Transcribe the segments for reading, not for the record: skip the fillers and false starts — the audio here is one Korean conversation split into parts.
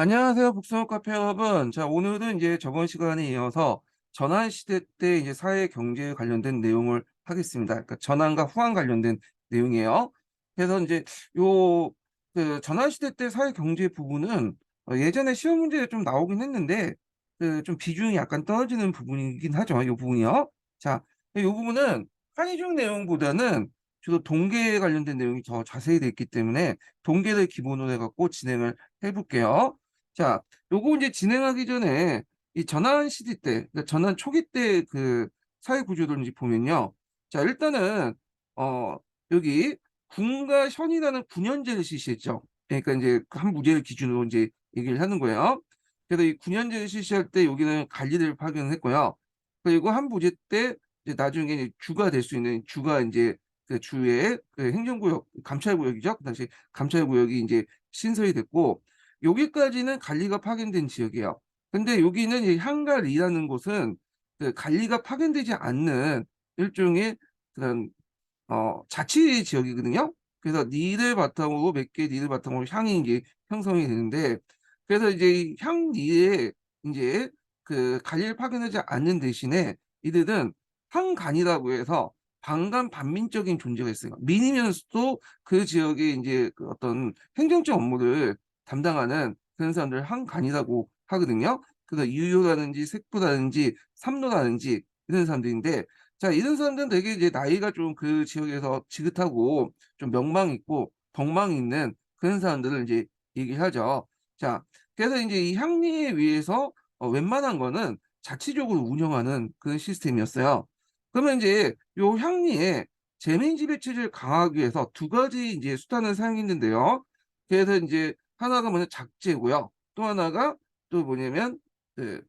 안녕하세요, 북스노 카페 여러분. 자, 오늘은 이제 저번 시간에 이어서 전환 시대 때 이제 사회 경제에 관련된 내용을 하겠습니다. 그러니까 전환과 후환 관련된 내용이에요. 그래서 이제 요 전환 시대 때 사회 경제 부분은 예전에 시험 문제에 좀 나오긴 했는데 좀 비중이 약간 떨어지는 부분이긴 하죠. 요 부분이요. 자, 요 부분은 한의중 내용보다는 주로 동계에 관련된 내용이 더 자세히 되어 있기 때문에 동계를 기본으로 해갖고 진행을 해볼게요. 자, 요거 이제 진행하기 전에 이 전환 시대 때, 그러니까 전환 초기 때 그 사회 구조를 이제 보면요. 자, 일단은 어 여기 군과 현이라는 군현제를 실시했죠. 그러니까 이제 한 무제를 기준으로 이제 얘기를 하는 거예요. 그래서 이 군현제를 실시할 때 여기는 관리를 파견했고요. 그리고 한 부제 때 이제 나중에 이제 주가 될 수 있는 주가 이제 그 주의 그 행정구역 감찰구역이죠. 그 당시 감찰구역이 이제 신설이 됐고 여기까지는 관리가 파견된 지역이에요. 근데 여기는 이 향갈이라는 곳은 그 관리가 파견되지 않는 일종의 그런 자치 지역이거든요. 그래서 니를 바탕으로 몇 개 니를 바탕으로 향이 이제 형성이 되는데 그래서 이제 이 향리에 이제 그 관리를 파견하지 않는 대신에 이들은 향간이라고 해서 반간 반민적인 존재가 있어요. 민이면서도 그 지역의 이제 그 어떤 행정적 업무를 담당하는 그런 사람들 향간이라고 하거든요. 그래서 유효라든지 색부라든지 삼로라든지 이런 사람들인데 자, 이런 사람들은 되게 이제 나이가 좀 그 지역에서 지긋하고 좀 명망 있고 덕망 있는 그런 사람들을 이제 얘기하죠. 자, 그래서 이제 이 향리에 의해서 웬만한 거는 자치적으로 운영하는 그런 시스템이었어요. 그러면 이제 요 향리에 재민지배 체제를 강화하기 위해서 두 가지 이제 수단을 사용했는데요. 그래서 이제 하나가 뭐냐 작제고요. 또 하나가 또 뭐냐면 그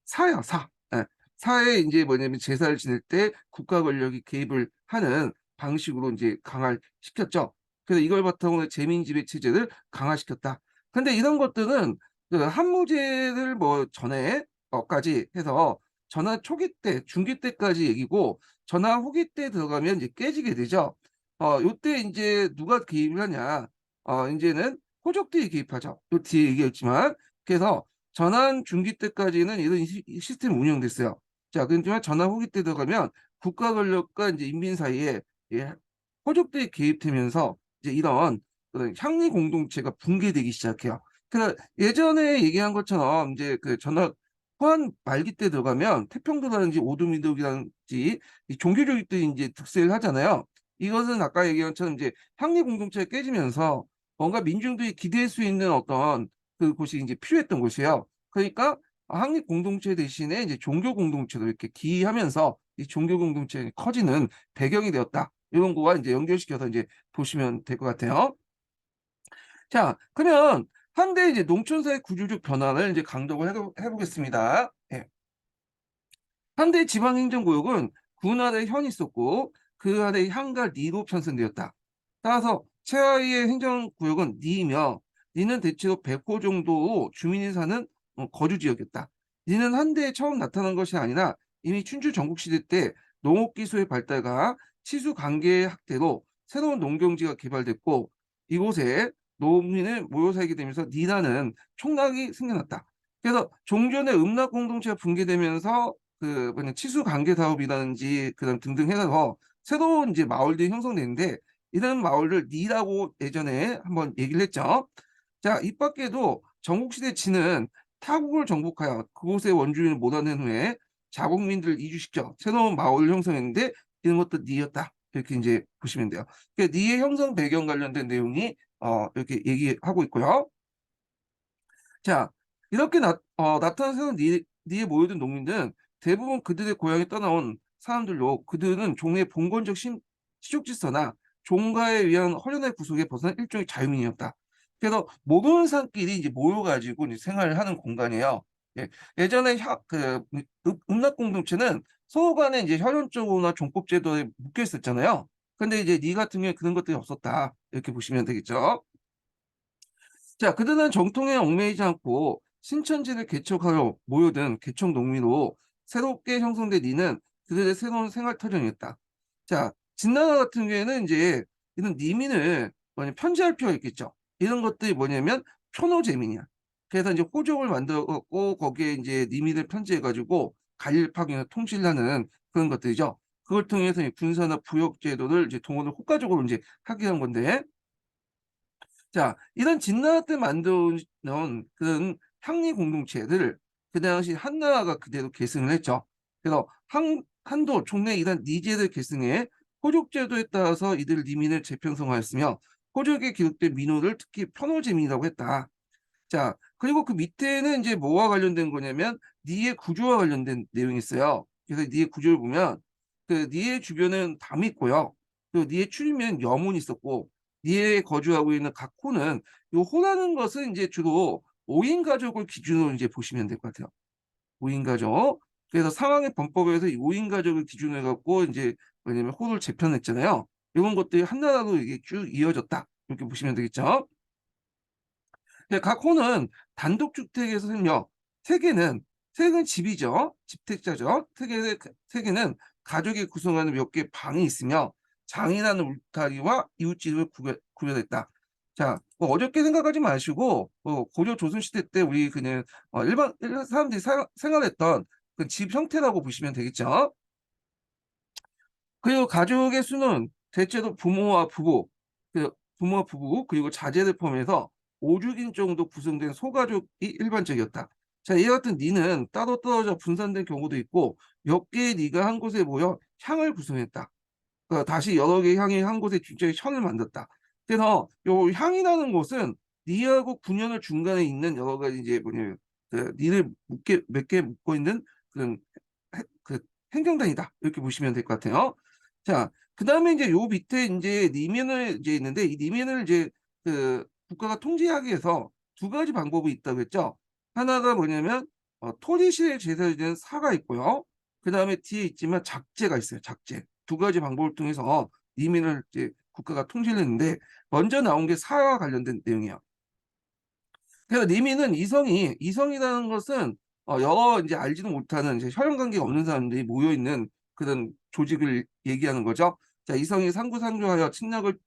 사요, 사. 예. 사회에 이제 뭐냐면 제사를 지낼 때 국가 권력이 개입을 하는 방식으로 이제 강화시켰죠. 그래서 이걸 바탕으로 재민지배 체제를 강화시켰다. 근데 이런 것들은 그 한무제를 뭐 전에 까지 해서 전화 초기 때, 중기 때까지 얘기고 전화 후기 때 들어가면 이제 깨지게 되죠. 요때 이제 누가 개입을 하냐? 이제는 호족들이 개입하죠. 요 뒤에 얘기했지만 그래서 전환 중기 때까지는 이런 시스템이 운영됐어요. 자, 그렇지만 전환 후기 때 들어가면 국가 권력과 이제 인민 사이에 예, 호족들이 개입되면서 이제 이런 그런 향리 공동체가 붕괴되기 시작해요. 그래서 예전에 얘기한 것처럼 이제 그 전환 후한 말기 때 들어가면 태평도라든지 오두민족이라든지 이 종교조직들이 이제 득세를 하잖아요. 이것은 아까 얘기한 것처럼 이제 향리 공동체가 깨지면서 뭔가 민중들이 기대할 수 있는 어떤 그곳이 이제 필요했던 곳이에요. 그러니까 한국 공동체 대신에 이제 종교 공동체도 이렇게 기이하면서 이 종교 공동체가 커지는 배경이 되었다. 이런 거와 이제 연결시켜서 이제 보시면 될 것 같아요. 자, 그러면 한때 이제 농촌사회 구조적 변화를 이제 강독을 해보겠습니다. 예. 한때 지방행정구역은 군 아래 현이 있었고 그 아래 향과 리로 편성되었다. 따라서 최하위의 행정구역은 리이며 리는 대체로 100호 정도 주민이 사는 거주지역이었다. 리는 한때에 처음 나타난 것이 아니라 이미 춘추 전국시대 때 농업기술의 발달과 치수관계의 확대로 새로운 농경지가 개발됐고 이곳에 농민을 모여 살게 되면서 리라는 촌락이 생겨났다. 그래서 종전의 음락 공동체가 붕괴되면서 그 뭐냐 치수 관계 사업이라든지 그다음 등등 해서 새로운 이제 마을들이 형성되는데 이런 마을을 리라고 예전에 한번 얘기를 했죠. 자, 이 밖에도 전국시대 치는 타국을 정복하여 그곳의 원주민을 몰아낸 후에 자국민들을 이주시켜 새로운 마을을 형성했는데 이런 것도 리였다. 이렇게 이제 보시면 돼요. 그러니까 리의 형성 배경 관련된 내용이 이렇게 얘기하고 있고요. 자, 이렇게 나타난 새로운 리에 모여든 농민들은 대부분 그들의 고향에 떠나온 사람들로 그들은 종의 봉건적 시족 질서나 종가에 의한 허련의 구속에 벗어난 일종의 자유민이었다. 그래서 모르는 사람끼리 이제 모여가지고 이제 생활을 하는 공간이에요. 예, 예전에 음락 공동체는 서로 간에 이제 혈연적으로나 종법제도에 묶여 있었잖아요. 근데 이제 리 같은 경우에 그런 것들이 없었다. 이렇게 보시면 되겠죠. 자, 그들은 정통에 얽매이지 않고 신천지를 개척하여 모여든 개척 농민으로 새롭게 형성된 이는 그들의 새로운 생활 터전이었다. 자, 진나라 같은 경우에는 이제 이런 리민을 편제할 필요가 있겠죠. 이런 것들이 뭐냐면 표노제민이야. 그래서 이제 호족을 만들어 갖고 거기에 이제 리민을 편제해 가지고 갈릴파경을 통치하는 그런 것들이죠. 그걸 통해서 이 군사나 부역 제도를 이제 동원을 효과적으로 인제 하게 한 건데, 자, 이런 진나라 때 만들어 놓은 그런 향리 공동체를 그 당시 한나라가 그대로 계승을 했죠. 그래서 한도 촉내 이런 니제를 계승해 호족 제도에 따라서 이들 리민을 재편성하였으며 호족에 기록된 민호를 특히 편호제민이라고 했다. 자, 그리고 그 밑에는 이제 뭐와 관련된 거냐면 니의 구조와 관련된 내용이 있어요. 그래서 니의 구조를 보면 그 니의 주변은 담이 있고요. 그 니의 출입면 여문이 있었고, 니에 거주하고 있는 각 호는, 요 호라는 것은 이제 주로 5인 가족을 기준으로 이제 보시면 될 것 같아요. 5인 가족. 그래서 상황의 범법에서 이 5인 가족을 기준으로 해갖고 이제 왜냐면 호를 재편했잖아요. 이런 것들이 한나라로 이게 쭉 이어졌다. 이렇게 보시면 되겠죠. 네, 각 호는 단독주택에서는요, 세개는 세개는 집이죠. 집택자죠. 세개는 가족이 구성하는 몇 개의 방이 있으며 장이라는 울타리와 이웃집을 구별했다. 자, 뭐 어렵게 생각하지 마시고 고려 조선시대 때 우리 그냥 일반 사람들이 생활했던 그 집 형태라고 보시면 되겠죠. 그리고 가족의 수는 대체로 부모와 부부 그리고 자제를 포함해서 5주인 정도 구성된 소가족이 일반적이었다. 자, 이와 같은 니는 따로 떨어져 분산된 경우도 있고 몇 개의 니가 한 곳에 모여 향을 구성했다. 다시 여러 개의 향이 한 곳에 굉장히 천을 만들었다. 그래서 요 향이라는 곳은 니하고 군연을 중간에 있는 여러 가지 이제 뭐냐면 그 니를 몇 개 묶고 있는 그런 그 행정단이다. 이렇게 보시면 될 것 같아요. 자, 그다음에 이제 요 밑에 이제 리면을 이제 있는데 이 리면을 이제 그 국가가 통제하기 위해서 두 가지 방법이 있다고 했죠. 하나가 뭐냐면 토지시에 제사되는 사가 있고요. 그다음에 뒤에 있지만 작제가 있어요. 작제. 두 가지 방법을 통해서 리면을 이제 국가가 통제를 했는데 먼저 나온 게 사와 관련된 내용이에요. 그래서 리미는 이성이라는 것은 여러 이제 알지도 못하는 이제 혈연 관계가 없는 사람들이 모여 있는 그런 조직을 얘기하는 거죠. 자, 이성이 상부상조하여 친락을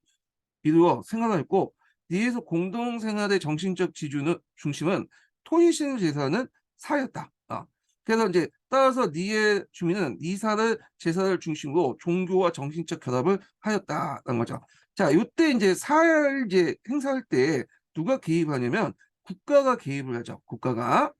이루어 생활하였고, 이에서 공동생활의 정신적 지주는 중심은 토지신 제사는 사였다. 그래서 이제 따라서 니의 주민은 니사를 제사를 중심으로 종교와 정신적 결합을 하였다는 거죠. 자, 이때 이제 사를 이제 행사할 때 누가 개입하냐면 국가가 개입을 하죠. 국가가.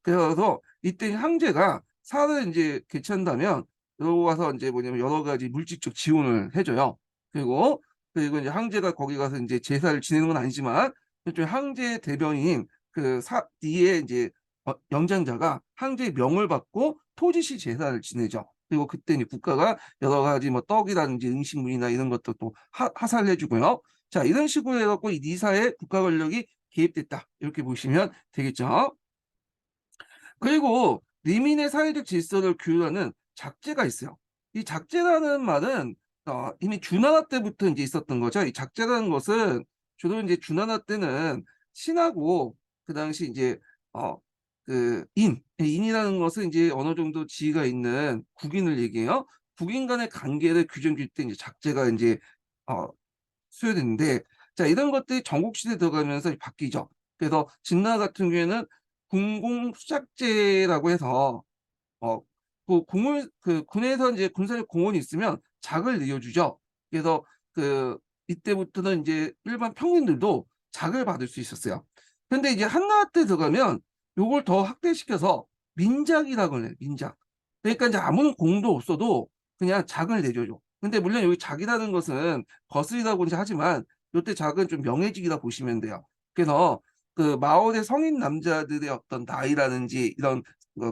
그래서 이때 황제가 사를 이제 개최한다면 들어와서 이제 뭐냐면 여러 가지 물질적 지원을 해줘요. 그리고 이제 황제가 거기 가서 이제 제사를 지내는 건 아니지만 일종의 황제 대변인 그 사이에 이제 영장자가 황제의 명을 받고 토지시 제사를 지내죠. 그리고 그때 이제 국가가 여러 가지 뭐 떡이라든지 음식물이나 이런 것도 또 하사를 해주고요. 자, 이런 식으로 해갖고 이 니사에 국가 권력이 개입됐다. 이렇게 보시면 되겠죠. 그리고 리민의 사회적 질서를 규율하는 작제가 있어요. 이 작제라는 말은 이미 주나라 때부터 이제 있었던 거죠. 이 작제라는 것은 주로 이제 주나라 때는 신하고 그 당시 이제 어, 인이라는 것은 이제 어느 정도 지위가 있는 국인을 얘기해요. 국인 간의 관계를 규정질 때 이제 작제가 이제 어, 수여됐는데, 자, 이런 것들이 전국시대 들어가면서 바뀌죠. 그래서 진나라 같은 경우에는 군공수작제라고 해서 어, 그 군에서 이제 군사력 공원이 있으면 작을 내어주죠. 그래서 그 이때부터는 이제 일반 평민들도 작을 받을 수 있었어요. 근데 이제 한나라 때 들어가면 요걸 더 확대시켜서 민작이라고 해요. 민작. 그러니까 이제 아무런 공도 없어도 그냥 작을 내줘줘. 근데 물론 여기 작이라는 것은 거슬리다고 이제 하지만 요때 작은 좀 명예직이라 보시면 돼요. 그래서 그 마을의 성인 남자들의 어떤 나이라든지 이런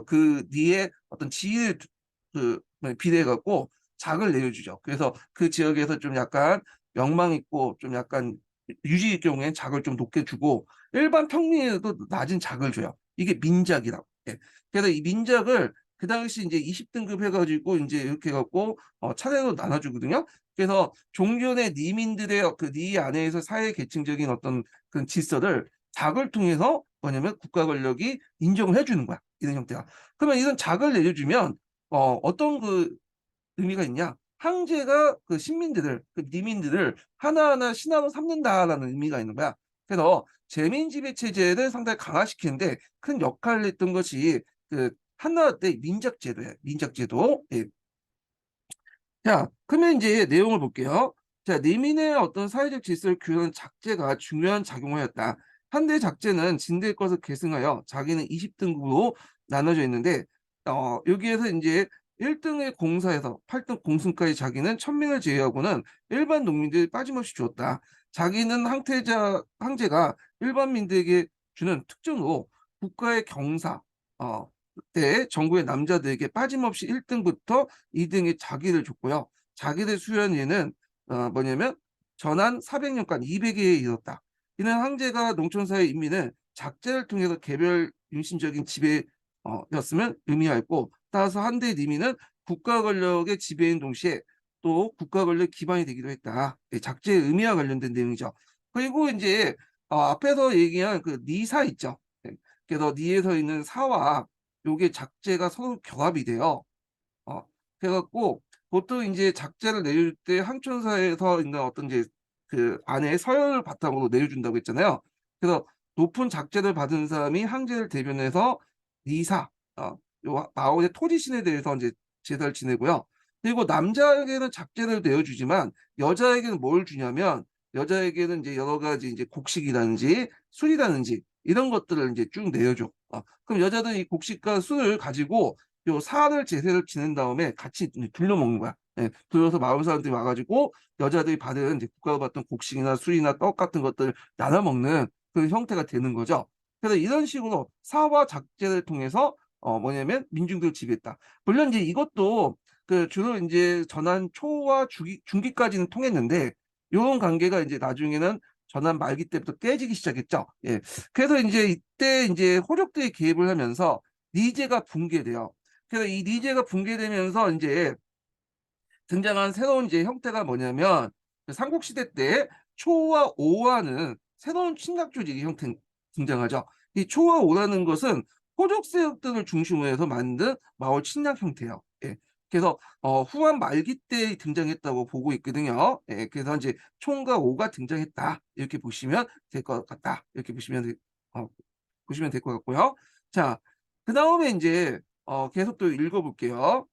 그 뒤에 어떤 지위를 그 비례해 갖고 작을 내려주죠. 그래서 그 지역에서 좀 약간 명망 있고 좀 약간 유지일 경우엔 작을 좀 높게 주고 일반 평민에도 낮은 작을 줘요. 이게 민작이라고. 예. 그래서 이 민작을 그 당시 이제 20등급 해가지고 이제 이렇게 해갖고 차례로 나눠주거든요. 그래서 종전의 니민들의 그 니 안에서 사회 계층적인 어떤 그런 질서를 작을 통해서 뭐냐면 국가 권력이 인정을 해주는 거야. 이런 형태가. 그러면 이런 작을 내려주면 어떤 그 의미가 있냐? 황제가 그 신민들을, 그 니민들을 하나하나 신하로 삼는다라는 의미가 있는 거야. 그래서 재민 지배 체제를 상당히 강화시키는데 큰 역할을 했던 것이 그 한나라 때 민작제도예요. 민작제도. 예. 자, 그러면 이제 내용을 볼게요. 자, 내민의 어떤 사회적 질서를 규하는 작제가 중요한 작용을 하였다. 한대 작제는 진대의 것을 계승하여 자기는 20등급으로 나눠져 있는데, 여기에서 이제 1등의 공사에서 8등 공승까지 자기는 천민을 제외하고는 일반 농민들이 빠짐없이 주었다. 자기는 항제가 일반민들에게 주는 특전으로 국가의 경사, 때 전국의 남자들에게 빠짐없이 1등부터 2등의 자기를 줬고요. 자기를 수여한 예는 뭐냐면 전한 400년간 200회에 이뤘다. 이는 황제가 농촌사회 인민을 작제를 통해서 개별 윤신적인 지배였음을 의미하였고, 따라서 한대 리민은 국가 권력의 지배인 동시에 또 국가 권력 기반이 되기도 했다. 작제의 의미와 관련된 내용이죠. 그리고 이제 앞에서 얘기한 그 니사 있죠. 예, 그래서 니에 서 있는 사와 요게 작제가 서로 결합이 돼요. 어 그래 갖고 보통 인제 작제를 내릴 때 항촌사에서 있는 어떤 이제 그 안에 서열을 바탕으로 내려준다고 했잖아요. 그래서 높은 작제를 받은 사람이 항제를 대변해서 리사, 요 마을의 토지신에 대해서 인제 제사를 지내고요. 그리고 남자에게는 작제를 내어주지만 여자에게는 뭘 주냐면, 여자에게는 이제 여러 가지 이제 곡식이라든지 술이라든지 이런 것들을 인제 쭉 내어줘. 그럼 여자들이 이 곡식과 술을 가지고 요 사를 제사를 지낸 다음에 같이 이제 둘러 먹는 거야. 예. 둘러서 마을 사람들이 와 가지고 여자들이 받은 이제 국가가 받던 곡식이나 술이나 떡 같은 것들을 나눠 먹는 그 형태가 되는 거죠. 그래서 이런 식으로 사와 작제를 통해서 뭐냐면 민중들을 지배했다. 물론 이제 이것도 그 주로 인제 전한 초와 주기 중기까지는 통했는데, 요런 관계가 인제 나중에는 전한 말기 때부터 깨지기 시작했죠. 예. 그래서 인제 이때 인제 호족들이 개입을 하면서 리제가 붕괴돼요. 그래서 이 리제가 붕괴되면서 인제 등장한 새로운 이제 형태가 뭐냐면, 그 삼국시대 때 초와 오라는 새로운 침략 조직의 형태 등장하죠. 이 초와 오라는 것은 호족 세력들을 중심으로 해서 만든 마을 침략 형태예요. 예. 그래서 후한 말기 때 등장했다고 보고 있거든요. 예. 그래서 인제 총과 오가 등장했다, 이렇게 보시면 될 것 같다. 이렇게 보시면 될 것 같고요. 자, 그다음에 인제 계속 또 읽어 볼게요.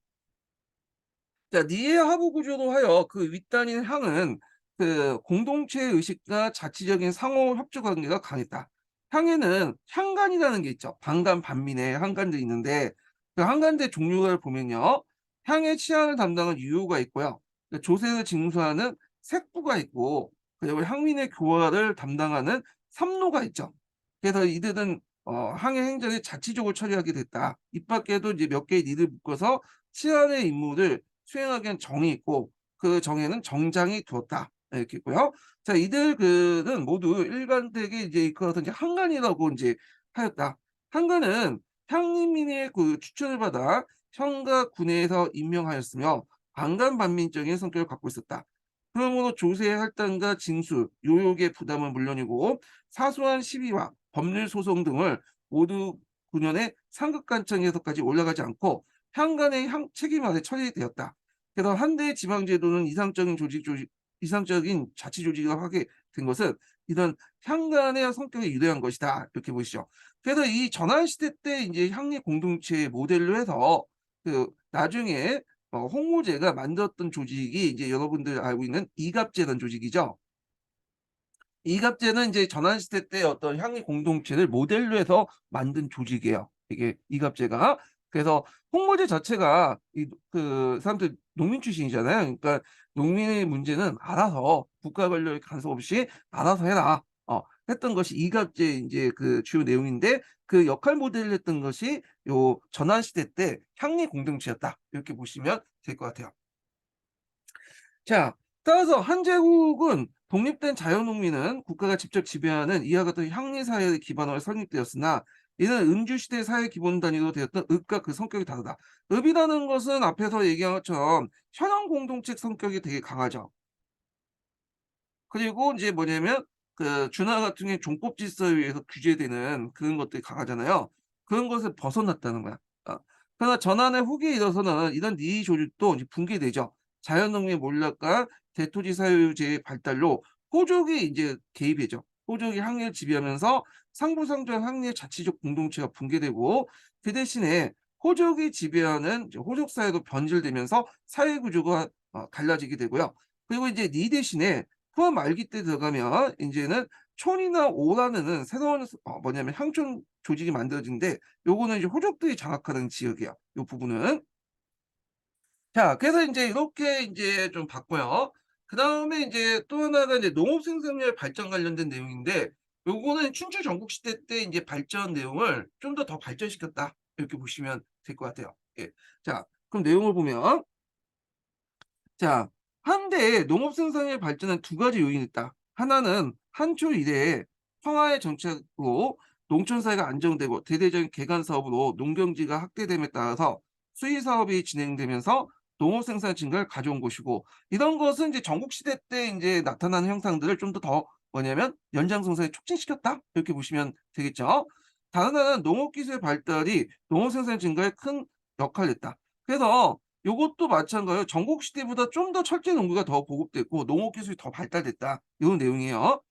자, 니의 하부 구조로 하여 그 윗단인 항은 그 공동체 의식과 자치적인 상호 협조 관계가 강했다. 항에는 향간이라는 게 있죠. 반간, 반민의 항간들이 있는데, 그 항간들 종류를 보면요. 향의 치안을 담당한 유효가 있고요. 그 조세를 징수하는 색부가 있고, 그리고 향민의 교화를 담당하는 삼노가 있죠. 그래서 이들은 항의 행정을 자치적으로 처리하게 됐다. 이 밖에도 이제 몇 개의 니를 묶어서 치안의 임무를 수행하기 위한 정이 있고, 그 정에는 정장이 두었다, 이렇게 있고요. 자, 이들은 모두 일관되게 이제 이끌어서 이제 한간이라고 인제 하였다. 한간은 향민의 그 추천을 받아 형과 군에서 임명하였으며 반간반민적인 성격을 갖고 있었다. 그러므로 조세의 할당과 징수, 요역의 부담은 물론이고 사소한 시비와 법률 소송 등을 모두 군연의 상급관청에서까지 올라가지 않고 향간의 책임 아래 처리되었다. 그래서 한대 지방제도는 이상적인 자치 조직을 하게 된 것은 이런 향간의 성격에 유대한 것이다, 이렇게 보시죠. 그래서 이 전환시대 때 이제 향리 공동체 모델로 해서 그 나중에 홍무제가 만들었던 조직이 이제 여러분들 알고 있는 이갑제라는 조직이죠. 이갑제는 이제 전환시대 때 어떤 향리 공동체를 모델로 해서 만든 조직이에요, 이게 이갑제가. 그래서 홍무제 자체가 그 사람들 농민 출신이잖아요. 그러니까 농민의 문제는 알아서 국가 권력의 간섭 없이 알아서 해라, 했던 것이 이갑제 인제 그 주요 내용인데, 그 역할 모델을 했던 것이 요 전환시대 때 향리 공동체였다, 이렇게 보시면 될 것 같아요. 자, 따라서 한제국은 독립된 자유농민은 국가가 직접 지배하는 이와 같은 향리사회의 기반으로 설립되었으나, 이는 음주시대 사회 기본 단위로 되었던 읍과 그 성격이 다르다. 읍이라는 것은 앞에서 얘기한 것처럼 현형 공동체 성격이 되게 강하죠. 그리고 인제 뭐냐면 그 준하 같은 경우에 종법 질서에 의해서 규제되는 그런 것들이 강하잖아요. 그런 것을 벗어났다는 거야. 그러나 전환의 후기에 이어서는 이런 니의 조직도 이제 붕괴되죠. 자연농민의 몰락과 대토지 사유제의 발달로 호족이 인제 개입이죠. 호족이 항해를 지배하면서 상부상조한 항해 자치적 공동체가 붕괴되고 그 대신에 호족이 지배하는 이제 호족 사회도 변질되면서 사회 구조가 갈라지게 되고요. 그리고 이제 니 대신에 후한 말기 때 들어가면 인제는 촌이나 오라는 새로운 뭐냐면 향촌 조직이 만들어지는데 요거는 이제 호족들이 장악하는 지역이에요, 요 부분은. 자 그래서 인제 이렇게 인제 좀 봤고요. 그다음에 인제 또 하나가 이제 농업 생산률 발전 관련된 내용인데 요거는 춘추 전국시대 때 인제 발전 내용을 좀 더 발전시켰다 이렇게 보시면 될 것 같아요. 예. 자 그럼 내용을 보면 자 한때의 농업 생산의 발전은 두 가지 요인이 있다. 하나는 한초 이래에 평화의 정책으로 농촌 사회가 안정되고 대대적인 개간 사업으로 농경지가 확대됨에 따라서 수의 사업이 진행되면서 농업 생산 증가를 가져온 것이고 이런 것은 이제 전국 시대 때 인제 나타나는 형상들을 좀 더 뭐냐면 연장성상에 촉진시켰다 이렇게 보시면 되겠죠. 다른 하나는 농업 기술의 발달이 농업 생산 증가에 큰 역할을 했다. 그래서 요것도 마찬가지로 전국 시대보다 좀 더 철제 농구가 더 보급됐고 농업 기술이 더 발달됐다. 요런 내용이에요.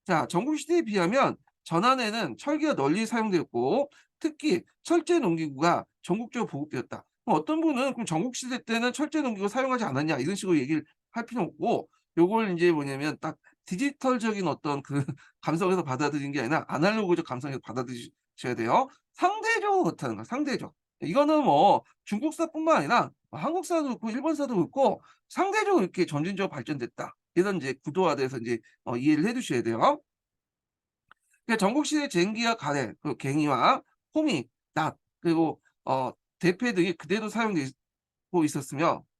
자 전국 시대에 비하면 전환에는 철기가 널리 사용되었고 특히 철제 농기구가 전국적으로 보급되었다. 그럼 어떤 분은 그럼 전국 시대 때는 철제 농기구 사용하지 않았냐 이런 식으로 얘기를 할 필요는 없고 요걸 인제 뭐냐면 딱 디지털적인 어떤 그 감성에서 받아들이는 게 아니라 아날로그적 감성에서 받아들이셔야 돼요. 상대적으로 그렇다는 거야 상대적. 이거는 뭐 중국사뿐만 아니라 한국사도 그렇고 일본사도 그렇고 상대적으로 이렇게 점진적으로 발전됐다. 이런 인제 구도화돼서 인제 이해를 해 두셔야 돼요. 그러니까 전국시대 쟁기와 가래, 그 갱이와 호미, 낫 그리고 대패 등이 그대로 사용되고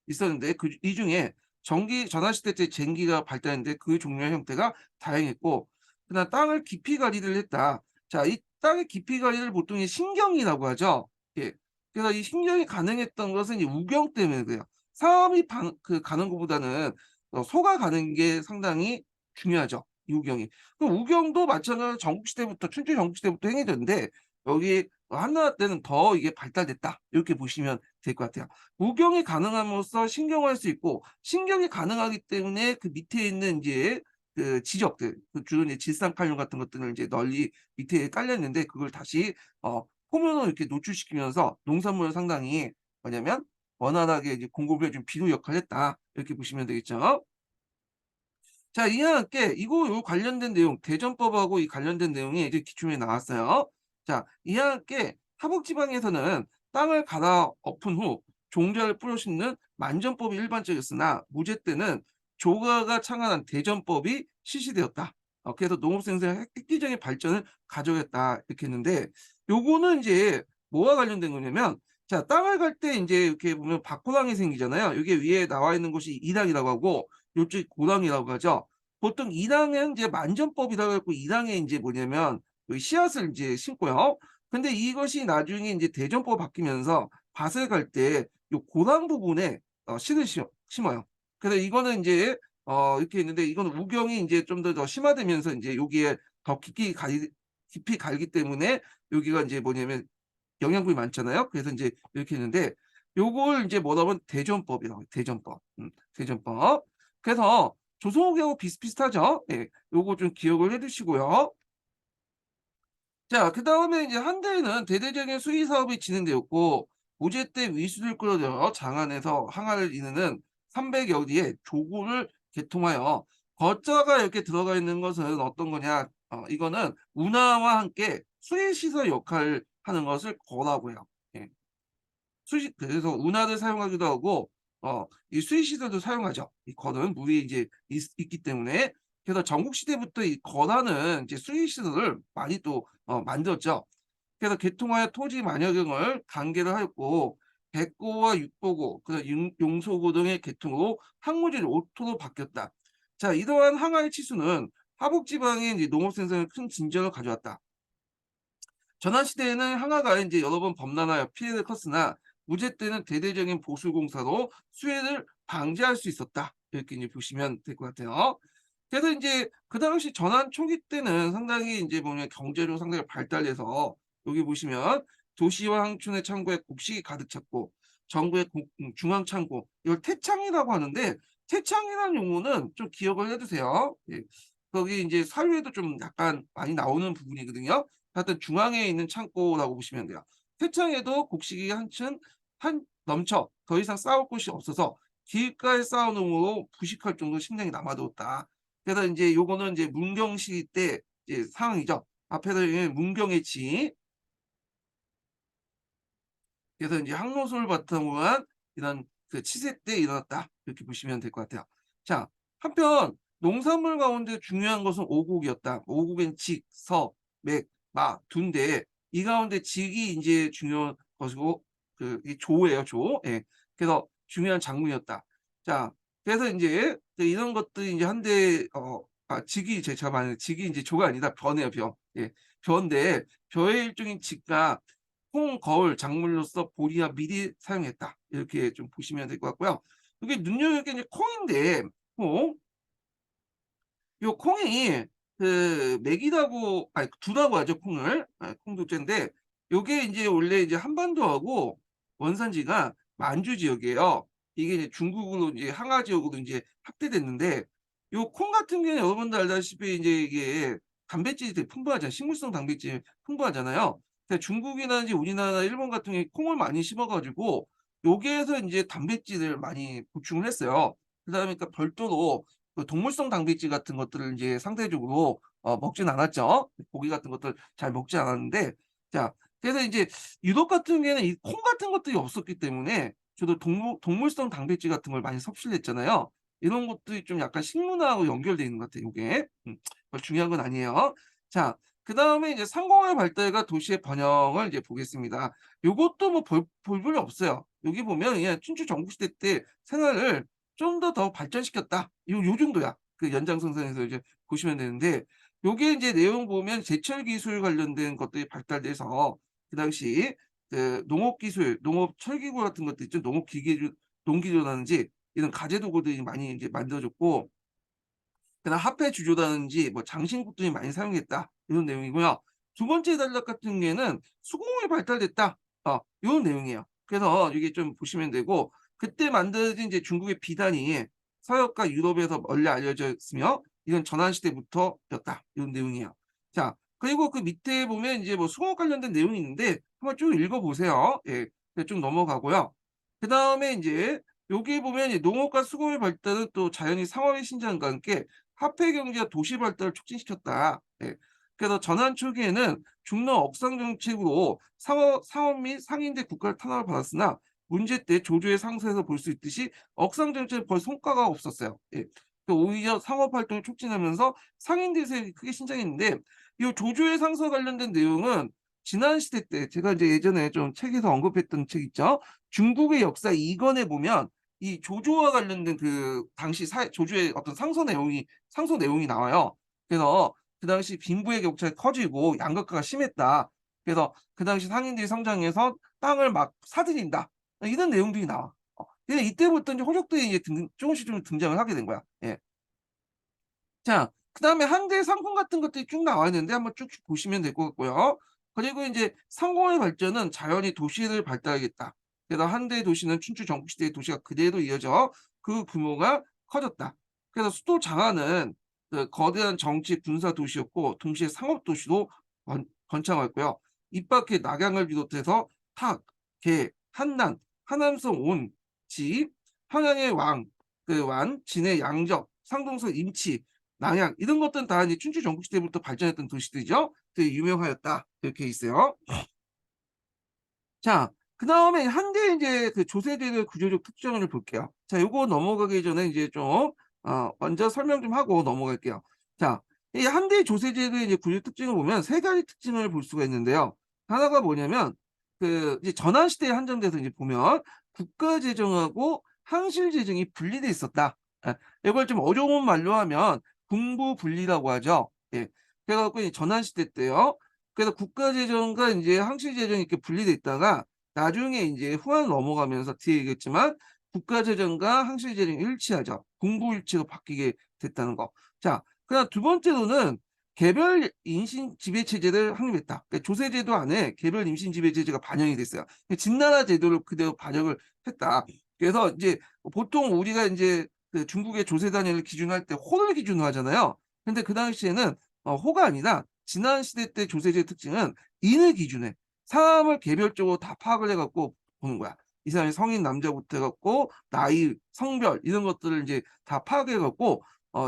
있었는데 이 중에 전기 전환시대 때 쟁기가 발달했는데 그 종류와 형태가 다양했고 그다음 땅을 깊이 가리를 했다. 자 이 땅의 깊이 가리를 보통 이 신경이라고 하죠. 예. 그래서 이 신경이 가능했던 것은 이 우경 때문에 그래요. 사람이 가는 것보다는 소가 가는 게 상당히 중요하죠, 이 우경이. 그 우경도 마찬가지로 전국시대부터 춘추 전국시대부터 행해졌는데 여기 한나라 때는 더 이게 발달됐다. 이렇게 보시면 될 것 같아요. 우경이 가능함으로써 신경을 할 수 있고 신경이 가능하기 때문에 그 밑에 있는 인제 그 지적들 그 주로 이제 질산칼륨 같은 것들을 이제 널리 밑에 깔려 있는데 그걸 다시 표면으로 이렇게 노출시키면서 농산물을 상당히 뭐냐면 원활하게 이제 공급을 해준 비료 역할을 했다. 이렇게 보시면 되겠죠. 자 이와 함께 이거 요 관련된 내용 대전법하고 이 관련된 내용이 이제 기출문에 나왔어요. 자 이와 함께 하북 지방에서는 땅을 갈아엎은 후 종자를 뿌려 심는 만전법이 일반적이었으나 무제 때는 조가가 창안한 대전법이 실시되었다. 그래서 농업 생산의 획기적인 발전을 가져갔다 이렇게 했는데 요거는 인제 뭐와 관련된 거냐면 자 땅을 갈 때 인제 이렇게 보면 밭고랑이 생기잖아요. 요게 위에 나와 있는 것이 이랑이라고 하고 요쪽이 고랑이라고 하죠. 보통 이랑은 이제 만전법이라고 해갖고 이랑에 인제 뭐냐면 그 씨앗을 인제 심고요. 근데 이것이 나중에 인제 대전법 바뀌면서 밭을 갈 때 요 고랑 부분에 씨를 심어요. 그래서 이거는 인제 이렇게 있는데 이거는 우경이 인제 좀 더 심화되면서 인제 여기에 더 깊이 갈기 때문에 여기가 인제 뭐냐면 영양분이 많잖아요. 그래서 인제 이렇게 했는데 요걸 인제 뭐라고 하면 대전법이라고 해요, 대전법. 대전법. 그래서 조선후기하고 비슷비슷하죠. 예. 요거 좀 기억을 해 두시고요. 자 그다음에 이제 한때에는 대대적인 수의 사업이 진행되었고 무제 때 위수를 끌어들여 장안에서 항아를 이르는 300여 리의 조구를 개통하여 거자가 이렇게 들어가 있는 것은 어떤 거냐 이거는 운하와 함께 수의 시설 역할을 하는 것을 거라고 해요. 예. 수시 그래서 운하를 사용하기도 하고 이 수의 시설도 사용하죠. 이 거는 물이 이제 있기 때문에. 그래서 전국 시대부터 이 거라는 이제 수의 시설을 많이 또 만들었죠. 그래서 개통하여 토지 만여경을 관계를 하였고 백고와 육보고 그다음 용소고 등의 개통으로 항무지를 옥토로 바뀌었다. 자 이러한 항아의 치수는 하북 지방의 이제 농업 생산에 큰 진전을 가져왔다. 전환 시대에는 항아가 인제 여러 번 범람하여 피해를 컸으나 무제 때는 대대적인 보수 공사로 수해를 방지할 수 있었다. 이렇게 인제 보시면 될 것 같아요. 그래서 인제 그 당시 전환 초기 때는 상당히 인제 뭐냐 경제로 상당히 발달해서 여기 보시면 도시와 항촌의 창고에 곡식이 가득 찼고 정부의 중앙 창고 이걸 태창이라고 하는데 태창이라는 용어는 좀 기억을 해 두세요. 예. 거기 이제 사유에도 좀 약간 많이 나오는 부분이거든요. 하여튼 중앙에 있는 창고라고 보시면 돼요. 태창에도 곡식이 한 넘쳐 더 이상 쌓을 곳이 없어서 길가에 쌓아 놓음으로 부식할 정도로 식량이 남아두었다. 그래서 인제 요거는 인제 문경 시기 때 이제 상황이죠. 앞에서 이 문경의 지, 그래서 인제 항로소를 바탕으로 한 이런 그 치세 때 일어났다. 이렇게 보시면 될 것 같아요. 자, 한편 농산물 가운데 중요한 것은 오곡이었다. 오곡엔 직, 서, 맥, 마, 두인데 이 가운데 직이 인제 중요한 것이고 이 조예요, 조. 예. 그래서 중요한 작물이었다. 자, 그래서 인제 이런 것들이 인제 한데 직이 제가 말하는 직이 인제 조가 아니라 벼네요, 벼. 예. 벼인데 벼의 일종인 직과 콩, 거울, 작물로서 보리와 밀이 사용했다. 이렇게 좀 보시면 될 것 같고요. 이게 눈여겨볼 게 이제 콩인데 콩, 요 콩이 그 맥이라고 아니 두라고 하죠, 콩을. 아 콩두째인데 요게 인제 원래 이제 한반도하고 원산지가 만주 지역이에요. 이게 이제 중국으로 이제 항하 지역으로 인제 확대됐는데 요 콩 같은 경우는 여러분들 알다시피 인제 이게 단백질이 되게 풍부하잖아요. 식물성 단백질이 풍부하잖아요. 근데 중국이나 이제 우리나라, 일본 같은 경우에 콩을 많이 심어 가지고 여기에서 인제 단백질을 많이 보충을 했어요. 그러다 보니까 별도로 그 동물성 단백질 같은 것들을 인제 상대적으로 먹진 않았죠. 고기 같은 것들 잘 먹지 않았는데 자, 그래서 인제 유럽 같은 경우에는 이 콩 같은 것들이 없었기 때문에 주로 동물성 단백질 같은 걸 많이 섭취를 했잖아요. 이런 것들이 좀 약간 식문화하고 연결돼 있는 것 같아요, 요게. 중요한 건 아니에요. 자, 그다음에 이제 상공의 발달과 도시의 번영을 이제 보겠습니다. 요것도 뭐 볼 볼이 없어요. 여기 보면 그냥 춘추 전국시대 때 생활을 좀 더 발전시켰다. 요 정도야. 그 연장선상에서 이제 보시면 되는데 요게 인제 내용 보면 제철 기술 관련된 것들이 발달돼서 그 당시 그 농업 기술, 농업 철기구 같은 것도 있죠. 농업 기계류 농기계라든지 이런 가재 도구들이 많이 인제 만들어졌고 그다음 화폐 주조라든지 뭐 장신구들이 많이 사용했다. 이런 내용이고요. 두 번째 단락 같은 경우에는 수공업이 발달됐다. 요런 내용이에요. 그래서 이게 좀 보시면 되고 그때 만들어진 이제 중국의 비단이 서역과 유럽에서 널리 알려져 있으며 이건 전환 시대부터였다. 이런 내용이에요. 자, 그리고 그 밑에 보면 이제 뭐 수공업 관련된 내용이 있는데 한번 쭉 읽어 보세요. 예. 쭉 넘어가고요. 그다음에 인제 여기 보면 이 농업과 수공의 발달은 또 자연히 상업의 신장과 함께 화폐 경제와 도시 발달을 촉진시켰다. 예. 그래서 전환 초기에는 중로 억상 정책으로 상업 및 상인대 국가를 탄압을 받았으나 문제 때 조조의 상세에서 볼 수 있듯이 억상 정책은 별 성과가 없었어요. 예. 오히려 상업 활동을 촉진하면서 상인대 세력이 크게 신장했는데 이 조조의 상서 관련된 내용은 지난 시대 때 제가 이제 예전에 좀 책에서 언급했던 책 있죠. 중국의 역사 2권에 보면 이 조조와 관련된 그 당시 조조의 어떤 상소 내용이 나와요. 그래서 그 당시 빈부의 격차가 커지고 양극화가 심했다. 그래서 그 당시 상인들이 성장해서 땅을 막 사들인다. 이런 내용들이 나와. 근데 이때부터 이제 호족들이 이제 조금씩 좀 등장을 하게 된 거야. 예. 자, 그다음에 한대 상품 같은 것들이 쭉 나와 있는데 한번 쭉쭉 보시면 될 것 같고요. 그리고 인제 상공의 발전은 자연히 도시를 발달하겠다. 그래서 한대 도시는 춘추 전국시대의 도시가 그대로 이어져 그 규모가 커졌다. 그래서 수도 장안은 그 거대한 정치 군사 도시였고 동시에 상업 도시로 번창했고요. 이밖에 낙양을 비롯해서 탁, 계, 한난, 하남성 온, 지, 한양의 왕, 그 완, 진의 양적, 상동성 임치, 낙양 이런 것들은 다 이제 춘추 전국시대부터 발전했던 도시들이죠. 되게 유명하였다. 이렇게 있어요. 자, 그다음에 한대 이제 그 조세대의 구조적 특징을 볼게요. 자, 요거 넘어가기 전에 이제 좀 먼저 설명 좀 하고 넘어갈게요. 자, 이 한대 조세제도의 이제 구조 특징을 보면 세 가지 특징을 볼 수가 있는데요. 하나가 뭐냐면 그 이제 전환 시대에 한정돼서 이제 보면 국가 재정하고 항실 재정이 분리돼 있었다. 예. 이걸 좀 어려운 말로 하면 군부 분리라고 하죠. 예. 그래 갖고 이 전환 시대 때요. 그래서 국가 재정과 인제 항실 재정이 이렇게 분리돼 있다가 나중에 인제 후환 넘어가면서 뒤에 얘기했지만 국가 재정과 항실 재정이 일치하죠. 군부일치로 바뀌게 됐다는 거. 자, 그다음 두 번째로는 개별 임신 지배 체제를 확립했다. 그러니까 조세 제도 안에 개별 임신 지배 체제가 반영이 됐어요. 진나라 제도를 그대로 반영을 했다. 그래서 이제 보통 우리가 인제 그 중국의 조세 단위를 기준할 때 호를 기준으로 하잖아요. 근데 그 당시에는 호가 아니라 지난 시대 때 조세제의 특징은 인을 기준에 사람을 개별적으로 다 파악을 해 갖고 보는 거야. 이 사람이 성인 남자부터 해 갖고 나이, 성별 이런 것들을 인제 다 파악해 갖고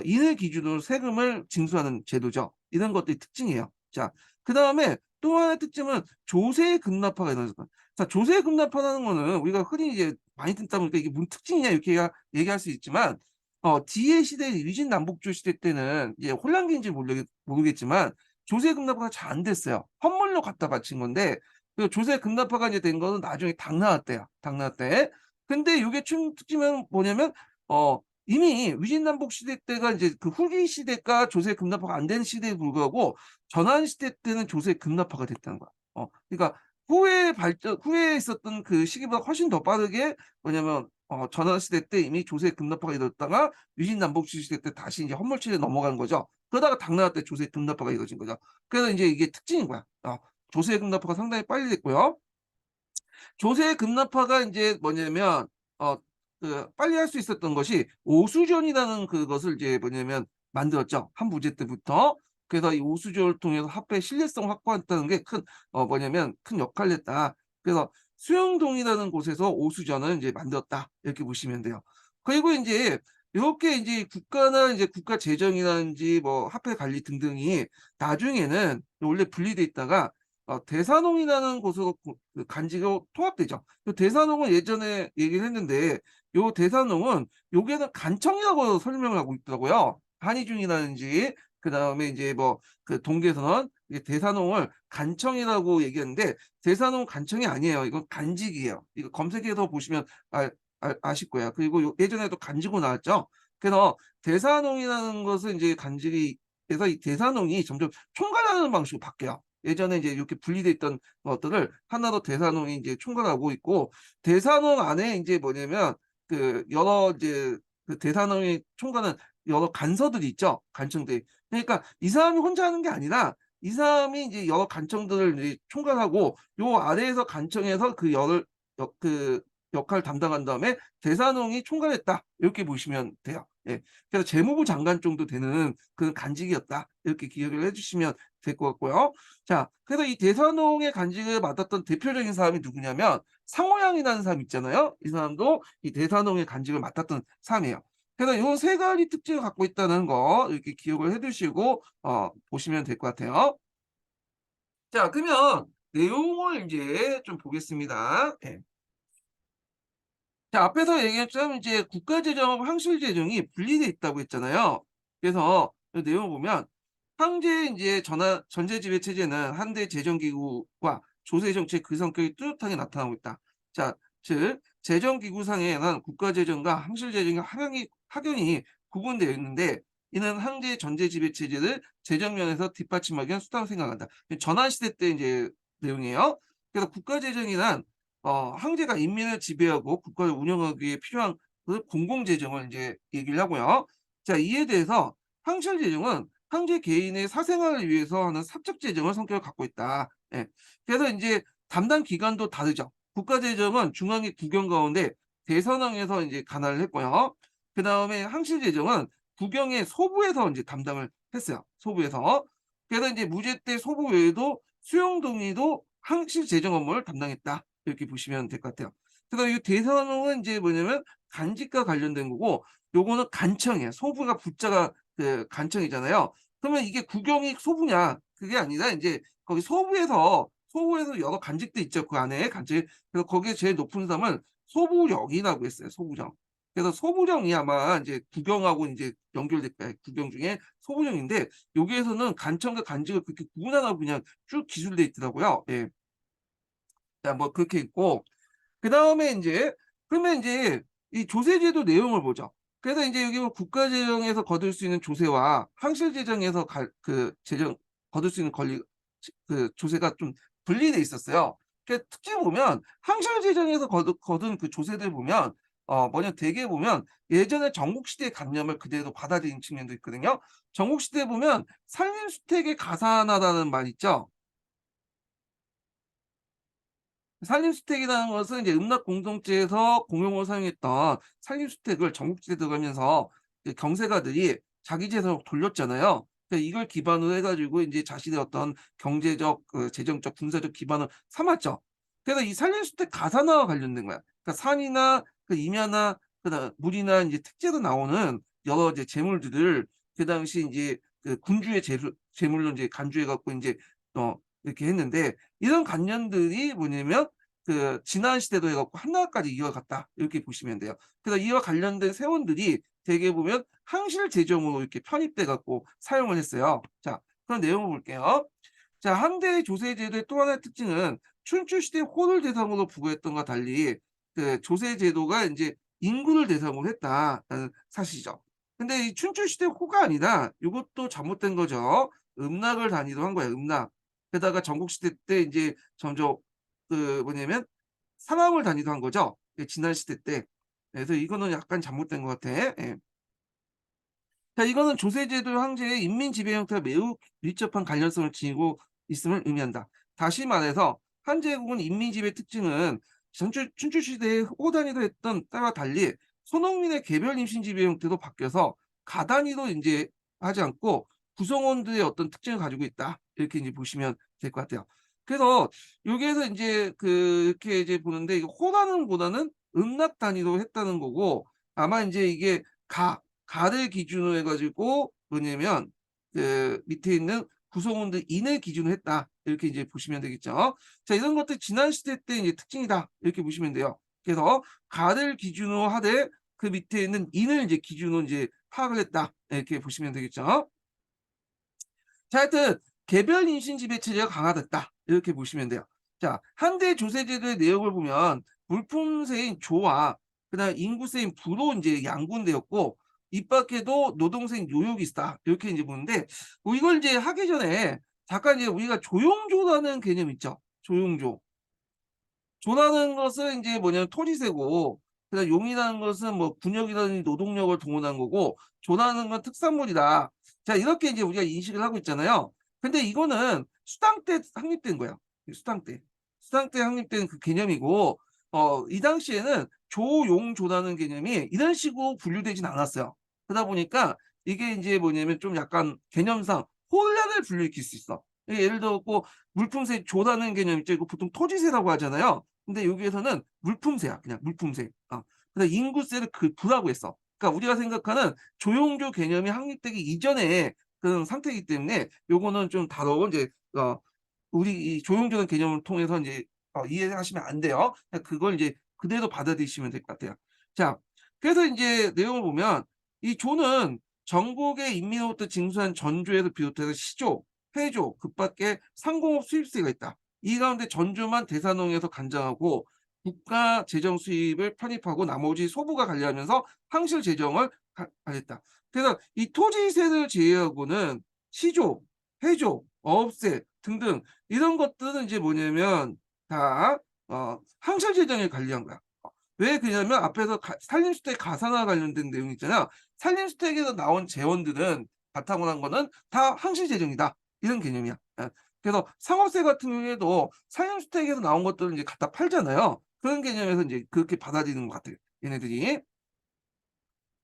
인을 기준으로 세금을 징수하는 제도죠. 이런 것들이 특징이에요. 자, 그다음에 또 하나의 특징은 조세금납화가 일어나는 거야. 자, 조세금납화라는 거는 우리가 흔히 이제 많이 듣다 보니까 이게 무슨 특징이냐 이렇게 얘기할 수 있지만 뒤에 시대 위진남북조 시대 때는 이제 혼란기인지 모르겠지만 조세금납화가 잘 안 됐어요. 헌물로 갖다 바친 건데 그 조세금납화가 이제 된 거는 나중에 당나라 때야. 당나라 때. 근데 요게 좀 특징은 뭐냐면 이미 위진남북 시대 때가 이제 그 후기 시대가 조세금납화가 안 된 시대에 불구하고 전환 시대 때는 조세금납화가 됐다는 거야. 그러니까 후에 있었던 그 시기보다 훨씬 더 빠르게 뭐냐면 전환 시대 때 이미 조세금납화가 이뤘다가 위진남북 시대 때 다시 이제 헌물체제에 넘어가는 거죠. 그러다가 당나라 때 조세금납화가 이루어진 거죠. 그래서 인제 이게 특징인 거야. 조세금납화가 상당히 빨리 됐고요. 조세금납화가 인제 뭐냐면 어 빨리 할 수 있었던 것이 오수전이라는 그것을 이제 뭐냐면 만들었죠, 한무제 때부터. 그래서 이 오수전을 통해서 화폐의 신뢰성을 확보했다는 게 뭐냐면 큰 역할을 했다. 그래서 수영동이라는 곳에서 오수전을 인제 만들었다. 이렇게 보시면 돼요. 그리고 인제 요렇게 인제 국가나 인제 국가 재정이라든지 뭐 화폐 관리 등등이 나중에는 원래 분리돼 있다가 대산홍이라는 곳으로 그 간지로 통합되죠. 요 대산홍은 예전에 얘기를 했는데 요 대산홍은 요게는 간청이라고 설명을 하고 있더라고요. 한의중이라든지 그다음에 인제 뭐 그 동계선언 이게 대산홍을 간청이라고 얘기하는데 대산홍은 간청이 아니에요. 이건 간직이에요. 이거 검색해서 보시면 아실 거예요. 그리고 예전에도 간지고 나왔죠. 그래서 대산홍이라는 것은 인제 간직이 돼서 이 대산홍이 점점 총괄하는 방식으로 바뀌어요. 예전에 이제 이렇게 분리돼 있던 것들을 하나로 대산홍이 이제 총괄하고 있고 대산홍 안에 인제 뭐냐면 그 여러 이제 그 대산홍이 총괄하는 여러 간서들이 있죠, 간청들이. 그러니까 이 사람이 혼자 하는 게 아니라 이 사람이 이제 여러 간청들을 이제 총괄하고 요 아래에서 간청에서 그 열을 그 역할을 담당한 다음에 대산홍이 총괄했다. 이렇게 보시면 돼요. 예. 그래서 재무부 장관 정도 되는 그 간직이었다. 이렇게 기억을 해 주시면 될 것 같고요. 자, 그래서 이 대산홍의 간직을 맡았던 대표적인 사람이 누구냐면 상호양이라는 사람 있잖아요. 이 사람도 이 대산홍의 간직을 맡았던 사람이에요. 그래서 요 세 가지 특징을 갖고 있다는 거 이렇게 기억을 해 두시고 보시면 될 것 같아요. 자, 그러면 내용을 인제 좀 보겠습니다. 예. 자, 앞에서 얘기했처럼 이제 국가재정하고 황실재정이 분리돼 있다고 했잖아요. 그래서 이 내용을 보면 황제의 인제 전제지배체제는 한대 재정기구와 조세정책 그 성격이 뚜렷하게 나타나고 있다. 자, 즉 재정기구상에는 국가재정과 황실재정의 확연히 구분되어 있는데 이는 황제의 전제지배체제를 재정면에서 뒷받침하기 위한 수단으로 생각한다. 전환시대 때 인제 내용이에요. 그래서 국가재정이란 황제가 인민을 지배하고 국가를 운영하기 위해 필요한 그 공공재정을 인제 얘기를 하고요. 자, 이에 대해서 황실재정은 황제 개인의 사생활을 위해서 하는 사적 재정을 성격을 갖고 있다. 예. 그래서 인제 담당 기관도 다르죠. 국가재정은 중앙의 국영 가운데 대선왕에서 인제 관할을 했고요. 그다음에 황실재정은 국영의 소부에서 인제 담당을 했어요, 소부에서. 그래서 인제 무제 때 소부 외에도 수용동의도 황실재정 업무를 담당했다. 이렇게 보시면 될 것 같아요. 그래서 이 대선홍은 인제 뭐냐면 간직과 관련된 거고 요거는 간청이에요. 소부가 부자가 그 간청이잖아요. 그러면 이게 국영이 소부냐? 그게 아니라 인제 거기 소부에서 여러 간직들 있죠, 그 안에 간직. 그래서 거기에 제일 높은 사람은 소부령이라고 했어요, 소부령. 그래서 소부령이 아마 인제 국영하고 인제 연결될 거예요. 국영 중에 소부령인데 여기에서는 간청과 간직을 그렇게 구분 안 하고 그냥 쭉 기술돼 있더라고요. 예. 자, 뭐 그렇게 있고 그다음에 인제 그러면 인제 이 조세제도 내용을 보죠. 그래서 인제 여기 뭐 국가재정에서 거둘 수 있는 조세와 황실재정에서 그 재정 거둘 수 있는 권리 그 조세가 좀 분리돼 있었어요. 특히 보면 황실재정에서 거둔 그 조세들 보면 뭐냐 대개 보면 예전에 전국시대의 관념을 그대로 받아들인 측면도 있거든요. 전국시대에 보면 산림수택의 가산하다는 말 있죠. 산림주택이라는 것은 이제 음락 공동체에서 공용으로 사용했던 산림주택을 전국지대에 들어가면서 그 경세가들이 자기 재산으로 돌렸잖아요. 그러니까 이걸 기반으로 해 가지고 인제 자신의 어떤 경제적 재정적 군사적 기반을 삼았죠. 그래서 이 산림주택 가산화와 관련된 거야. 그러니까 산이나 임야나 그다음 물이나 인제 특제로 나오는 여러 이제 재물들을 그 당시 인제 군주의 재물로 인제 간주해 갖고 인제 이렇게 했는데, 이런 관념들이 뭐냐면 지난 시대로 해 갖고 한나라까지 이어갔다, 이렇게 보시면 돼요. 그래서 이와 관련된 세원들이 대개 보면 항실 재정으로 이렇게 편입돼 갖고 사용을 했어요. 자, 그런 내용을 볼게요. 자, 한대의 조세 제도의 또 하나의 특징은 춘추 시대 호를 대상으로 부과했던 것과 달리 조세 제도가 인제 인구를 대상으로 했다라는 사실이죠. 근데 이 춘추 시대 호가 아니라 요것도 잘못된 거죠. 음락을 단위로 한 거예요, 음락. 게다가 전국 시대 때 인제 점점 뭐냐면 사람을 단위로 한 거죠, 지난 시대 때. 그래서 이거는 약간 잘못된 것 같아. 예. 자, 이거는 조세제도 황제의 인민 지배 형태와 매우 밀접한 관련성을 지니고 있음을 의미한다. 다시 말해서 한제국은 인민 지배 특징은 춘추 시대에 호 단위로 했던 때와 달리 소농민의 개별 임신 지배 형태로 바뀌어서 가 단위로 인제 하지 않고 구성원들의 어떤 특징을 가지고 있다, 이렇게 인제 보시면 될 것 같아요. 그래서 여기에서 인제 이렇게 이제 보는데, 이거 호라는 보다는 음락 단위로 했다는 거고, 아마 인제 이게 가를 기준으로 해 가지고 뭐냐면 밑에 있는 구성원들 인을 기준으로 했다, 이렇게 이제 보시면 되겠죠. 자, 이런 것들 지난 시대 때 이제 특징이다, 이렇게 보시면 돼요. 그래서 가를 기준으로 하되 그 밑에 있는 인을 이제 기준으로 이제 파악을 했다, 이렇게 보시면 되겠죠. 자, 하여튼 개별 임신 지배 체제가 강화됐다, 이렇게 보시면 돼요. 자, 한대 조세 제도의 내용을 보면 물품세인 조와 그다음에 인구세인 부로 인제 양분되었고, 이 밖에도 노동세인 요역이 있다, 이렇게 인제 보는데, 이걸 이제 하기 전에 잠깐 이제 우리가 조용조라는 개념 있죠. 조용조. 조라는 것은 인제 뭐냐면 토지세고, 그다음 용이라는 것은 뭐 군역이라든지 노동력을 동원한 거고, 조라는 건 특산물이다. 자, 이렇게 이제 우리가 인식을 하고 있잖아요. 근데 이거는 수당 때 확립된 거야. 수당 때. 수당 때 확립된 그 개념이고, 이 당시에는 조용조라는 개념이 이런 식으로 분류되진 않았어요. 그러다 보니까 이게 인제 뭐냐면 좀 약간 개념상 혼란을 불러일으킬 수 있어. 예를 들어 갖고 물품세 조라는 개념 있죠. 이거 보통 토지세라고 하잖아요. 근데 여기에서는 물품세야. 그냥 물품세. 근데 인구세를 부라고 했어. 그러니까 우리가 생각하는 조용조 개념이 확립되기 이전의 그런 상태이기 때문에 요거는 좀 다뤄 인제 우리 이 조용조라는 개념을 통해서 인제 이해하시면 안 돼요. 그냥 그걸 이제 그대로 받아들이시면 될 것 같아요. 자, 그래서 인제 내용을 보면 이 조는 전국의 인민으로부터 징수한 전조에서 비롯해서 시조, 회조, 그밖에 상공업 수입세가 있다. 이 가운데 전조만 대산농에서 간장하고 국가 재정 수입을 편입하고 나머지 소부가 관리하면서 항실 재정을 관리했다. 그래서 이 토지세를 제외하고는 시조, 회조, 어업세 등등 이런 것들은 이제 뭐냐면 다 항실 재정에 관리한 거야. 왜 그러냐면 앞에서 산림주택 가산화 관련된 내용 있잖아요. 산림주택에서 나온 재원들은 바탕으로 한 거는 다 항실 재정이다, 이런 개념이야. 예. 그래서 상업세 같은 경우에도 산림주택에서 나온 것들을 이제 갖다 팔잖아요. 그런 개념에서 이제 그렇게 받아들이는 것 같아요, 얘네들이.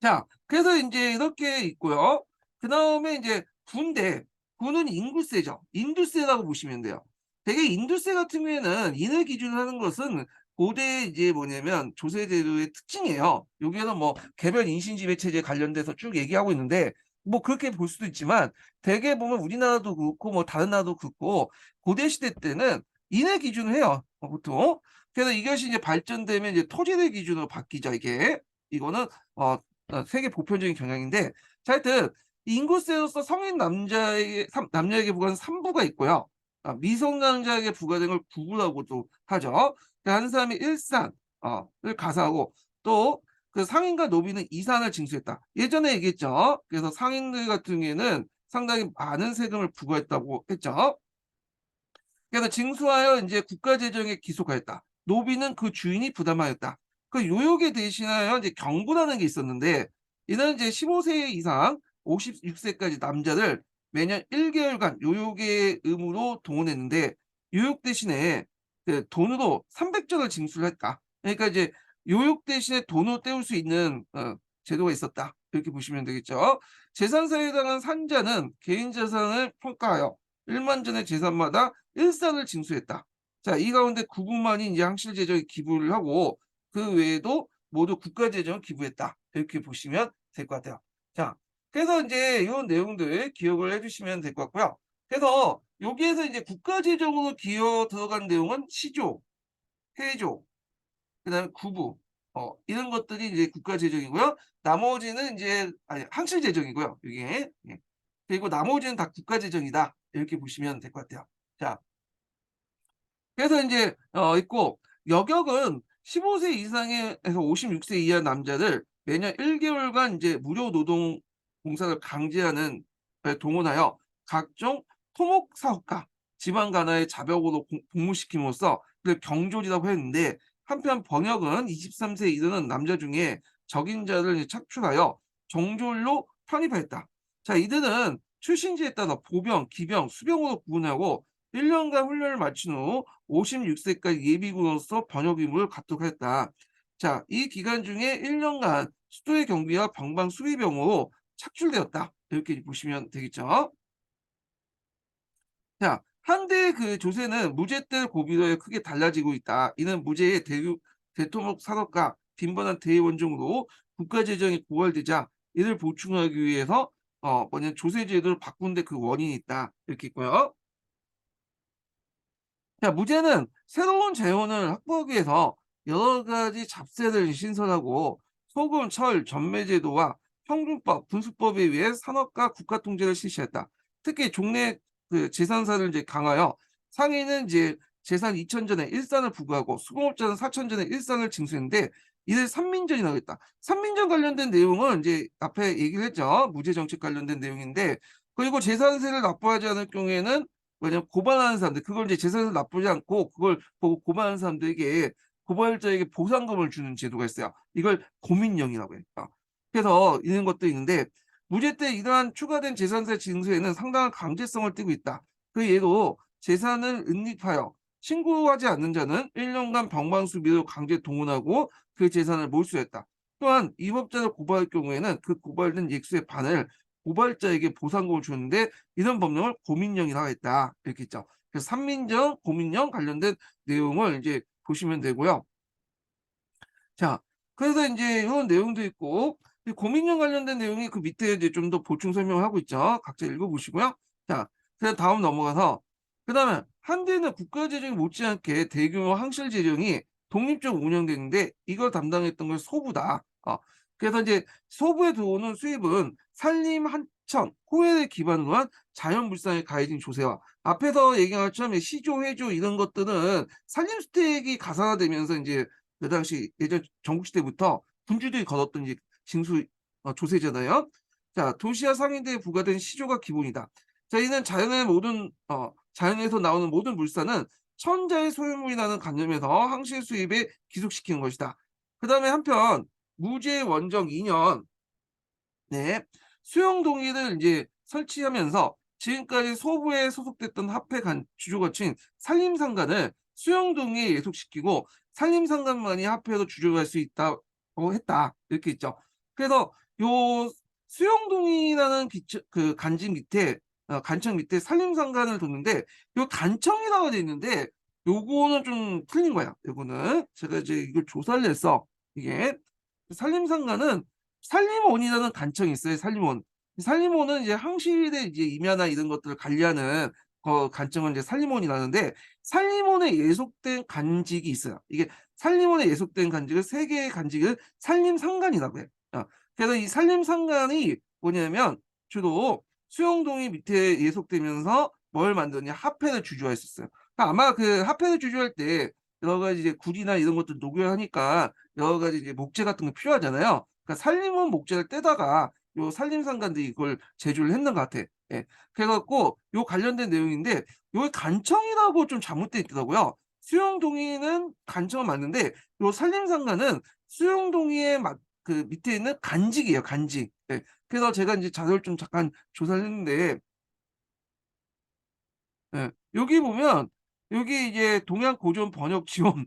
자, 그래서 인제 이렇게 있고요. 그다음에 인제 부인데, 부는 인구세죠. 인두세라고 보시면 돼요. 대개 인두세 같은 경우에는 인을 기준으로 하는 것은 고대 이제 뭐냐면 조세 제도의 특징이에요. 여기에는 뭐 개별 인신 지배 체제에 관련돼서 쭉 얘기하고 있는데, 뭐 그렇게 볼 수도 있지만 대개 보면 우리나라도 그렇고 뭐 다른 나라도 그렇고 고대 시대 때는 인을 기준으로 해요, 보통. 그래서 이것이 이제 발전되면 이제 토지를 기준으로 바뀌죠, 이게. 이거는 어 세계 보편적인 경향인데, 자, 하여튼 인구세로서 성인 남녀에게 부과하는 3부가 있고요. 미성년자에게 부과되는 걸 부부라고도 하죠. 한 사람이 일산 을 가사하고, 또 그 상인과 노비는 이산을 징수했다, 예전에 얘기했죠. 그래서 상인들 같은 경우에는 상당히 많은 세금을 부과했다고 했죠. 그래서 징수하여 인제 국가 재정에 기속하였다. 노비는 그 주인이 부담하였다. 그 요역에 대신하여 이제 경부라는 게 있었는데, 이는 이제 15세 이상 56 세까지 남자를 매년 1개월간 요역의 의무로 동원했는데, 요역 대신에 돈으로 300전을 징수를 했다. 그러니까 이제 요역 대신에 돈으로 때울 수 있는 제도가 있었다, 이렇게 보시면 되겠죠. 재산세에 해당한 산자는 개인 재산을 평가하여 1만 전의 재산마다 일산을 징수했다. 자, 이 가운데 구분만이 이제 항실재정에 기부를 하고 그 외에도 모두 국가재정을 기부했다. 이렇게 보시면 될 것 같아요. 자, 그래서 이제 이런 내용들 기억을 해주시면 될 것 같고요. 그래서 여기에서 이제 국가재정으로 기여 들어간 내용은 시조, 회조, 그다음에 구부 이런 것들이 이제 국가 재정이고요. 나머지는 인제 아니 항실 재정이고요, 이게. 예. 그리고 나머지는 다 국가 재정이다. 이렇게 보시면 될 것 같아요. 자, 그래서 인제 있고 여격은 15세 이상에서 56세 이하 남자를 매년 1 개월간 인제 무료 노동 봉사를 강제하는 동원하여 각종 토목 사업가, 지방 간화의 자벽으로 복무시킴으로써 그걸 경졸이라고 했는데 한편 번역은 23 세에 이르는 남자 중에 적임자를 이제 착출하여 정졸로 편입하였다. 자, 이들은 출신지에 따라 보병, 기병, 수병으로 구분하고 1 년간 훈련을 마친 후 56 세까지 예비군으로서 번역 임무를 갖도록 했다. 자, 이 기간 중에 1 년간 수도의 경비와 병방 수비병으로 착출되었다. 이렇게 보시면 되겠죠. 자, 한대의 그 조세는 무제 때 고비로에 크게 달라지고 있다. 이는 무제의 대토목 산업과 빈번한 대의 원종으로 국가 재정이 고갈되자 이를 보충하기 위해서 뭐냐 조세 제도를 바꾼 데 그 원인이 있다. 이렇게 있고요. 자, 무제는 새로운 재원을 확보하기 위해서 여러 가지 잡세를 신설하고 소금, 철, 전매제도와 평균법, 군수법에 의해 산업과 국가 통제를 실시했다. 특히 종래 그 재산사를 이제 강하여 상인은 이제 재산 2천 전에 일산을 부과하고 수공업자는 4천 전에 일산을 징수했는데 이를 삼민전이라고 했다. 삼민전 관련된 내용은 이제 앞에 얘기를 했죠. 무제 정책 관련된 내용인데 그리고 재산세를 납부하지 않을 경우에는 왜냐면 고발하는 사람들 그걸 이제 재산세를 납부하지 않고 그걸 보고 고발하는 사람들에게 고발자에게 보상금을 주는 제도가 있어요. 이걸 고민령이라고 해요. 그래서 이런 것도 있는데 무제 때 이러한 추가된 재산세 징수에는 상당한 강제성을 띠고 있다. 그 예로 재산을 은닉하여 신고하지 않는 자는 1 년간 병방수비로 강제 동원하고 그 재산을 몰수했다. 또한 위법자를 고발할 경우에는 그 고발된 액수의 반을 고발자에게 보상금을 주는데 이런 법령을 고민령이라고 했다. 이렇게 있죠. 그래서 삼민령, 고민령 관련된 내용을 이제 보시면 되고요. 자, 그래서 인제 이런 내용도 있고 이 고민령 관련된 내용이 그 밑에 이제 좀 더 보충 설명을 하고 있죠. 각자 읽어 보시고요. 자, 그다음 다음 넘어가서 그다음에 한대는 국가 재정이 못지않게 대규모 항실 재정이 독립적으로 운영되는데 이걸 담당했던 건 소부다. 그래서 인제 소부에 들어오는 수입은 산림 한천, 호혜를 기반으로 한 자연물상에 가해진 조세와 앞에서 얘기한 것처럼 이 시조, 회조 이런 것들은 산림주택이 가상화되면서 인제 그 당시 예전 전국시대부터 군주들이 걸었던 이제 징수 조세잖아요. 자, 도시와 상인대에 부과된 시조가 기본이다. 자, 이는 자연에서 나오는 모든 물산은 천자의 소유물이라는 관념에서 항시 수입에 기속시키는 것이다. 그다음에 한편 무제 원정 2년 네. 수용 동의를 인제 설치하면서 지금까지 소부에 소속됐던 합회 주주가친 산림상간을 수용 동의에 예속시키고 산림상간만이 합회로 주주할 수 있다고 했다. 이렇게 있죠. 그래서 요 수용 동의라는 그 간지 밑에 간청 밑에 산림상간을 뒀는데 요 간청이라고 돼 있는데 요거는 좀 틀린 거야. 요거는 제가 이제 이걸 조사를 해서 이게 산림상간은 산림원이라는 간청이 있어요, 산림원. 산림원은 이제 항실에 이제 임야나 이런 것들을 관리하는 간청은 이제 산림원이라는데 산림원에 예속된 간직이 있어요. 이게 산림원에 예속된 간직을 3 개의 간직을 산림상간이라고 해요. 그래서 이 산림상간이 뭐냐면 주로 수용동이 밑에 예속되면서 뭘 만드냐 합회를 주주화했었어요. 그러니까 아마 그 합회를 주주할 때 여러 가지 이제 굴이나 이런 것들 녹여야 하니까 여러 가지 이제 목재 같은 거 필요하잖아요. 그러니까 산림원 목재를 떼다가 요 산림상간들이 이걸 제조를 했는 것 같아. 예. 그래 갖고 요 관련된 내용인데 요게 간청이라고 좀 잘못돼 있더라고요. 수용동의는 간청은 맞는데 요 산림상간은 수용동의에 그 밑에 있는 간직이에요, 간직. 예. 그래서 제가 인제 자료를 좀 잠깐 조사를 했는데 예. 여기 보면 여기 이제 동양 고전 번역 지원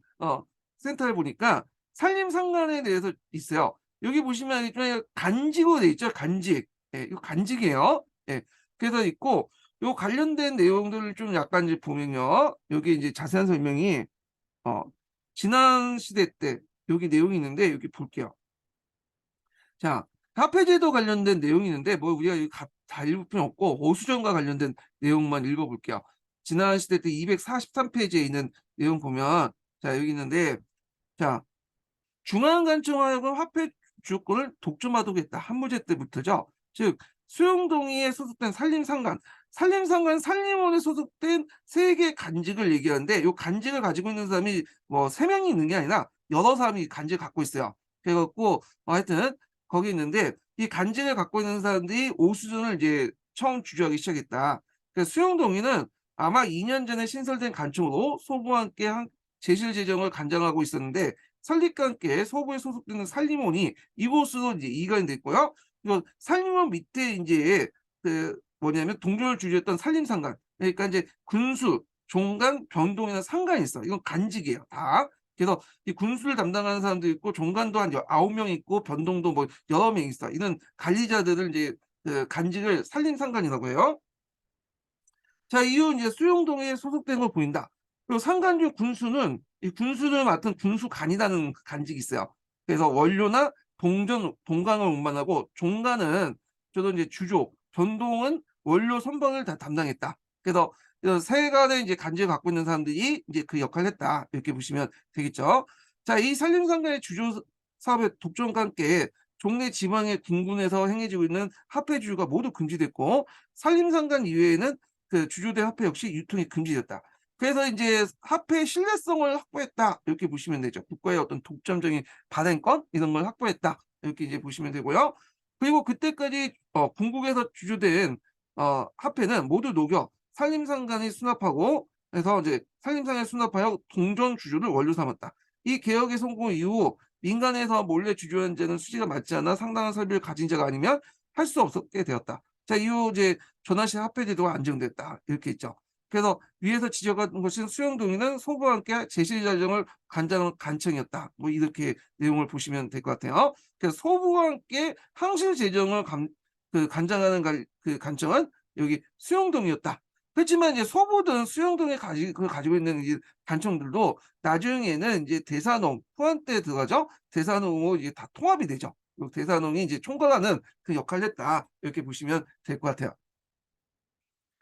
센터를 보니까 산림상간에 대해서 있어요. 여기 보시면 알겠지만 간직으로 돼 있죠. 간직. 예, 이거 간직이에요. 예. 그래서 있고 요 관련된 내용들을 좀 약간 이제 보면요. 여기 이제 자세한 설명이 어 지난 시대 때 여기 내용이 있는데 여기 볼게요. 자, 화폐제도 관련된 내용이 있는데 뭐 우리가 다 읽을 필요 없고 오수정과 관련된 내용만 읽어볼게요. 지난 시대 때 243페이지에 있는 내용 보면 자 여기 있는데 자 중앙관청하여금 화폐 주권을 독점하도록 했다. 한무제 때부터죠. 즉 수용동의에 소속된 산림상관, 산림원에 소속된 세 개 간직을 얘기하는데 이 간직을 가지고 있는 사람이 뭐 3명이 있는 게 아니라 여러 사람이 간직을 갖고 있어요. 그래갖고 하여튼 거기 있는데 이 간직을 갖고 있는 사람들이 오수준을 이제 처음 주저하기 시작했다. 그래서 수용동의는 아마 2년 전에 신설된 간청으로 소부와 함께 제실 재정을 관장하고 있었는데 설립과 함께 소부에 소속되는 산림원이 이곳으로 이제 이관이 됐고요. 이거 산림원 밑에 이제 그 뭐냐면 동전을 주재했던 산림상관. 그러니까 이제 군수, 종간, 변동이나 상관이 있어. 이건 간직이에요. 다. 그래서 이 군수를 담당하는 사람도 있고 종간도 한 9명 있고 변동도 뭐 여러 명 있어. 이런 관리자들을 이제 그 간직을 산림상관이라고 해요. 자, 이후 이제 수용동에 소속된 걸 보인다. 그리고 상관 중 군수는 이 군수를 맡은 군수관이라는 간직이 있어요. 그래서 원료나 동강을 운반하고 종간은 저도 이제 주조, 변동은 원료 선방을 다 담당했다. 그래서 이런 세간의 이제 간직을 갖고 있는 사람들이 이제 그 역할을 했다. 이렇게 보시면 되겠죠. 자, 이 산림상관의 주조 사업의 독점과 함께 종래 지방의 군군에서 행해지고 있는 화폐 주유가 모두 금지됐고 산림상관 이외에는 그 주조대 화폐 역시 유통이 금지됐다. 그래서 이제 화폐의 신뢰성을 확보했다. 이렇게 보시면 되죠. 국가의 어떤 독점적인 발행권 이런 걸 확보했다. 이렇게 이제 보시면 되고요. 그리고 그때까지 궁국에서 주조된 화폐는 모두 녹여 산림상관이 수납하고 그래서 이제 산림상에 수납하여 동전 주조를 원료 삼았다. 이 개혁의 성공 이후 민간에서 몰래 주조한 자는 수지가 맞지 않아 상당한 설비를 가진 자가 아니면 할 수 없게 되었다. 자, 이후 이제 전환시 화폐 제도가 안정됐다. 이렇게 있죠. 그래서 위에서 지적한 것은 수용동의는 소부와 함께 제실자정을 간청이었다. 뭐 이렇게 내용을 보시면 될 것 같아요. 그래서 소부와 함께 항실재정을 간장하는 그 간청은 여기 수용동이었다. 그렇지만 이제 소부든 수용동에 가지고 있는 이 간청들도 나중에는 이제 대산홍 후한 때 들어가죠. 대산홍으로 이제 다 통합이 되죠. 대산홍이 이제 총괄하는 그 역할을 했다. 이렇게 보시면 될 것 같아요.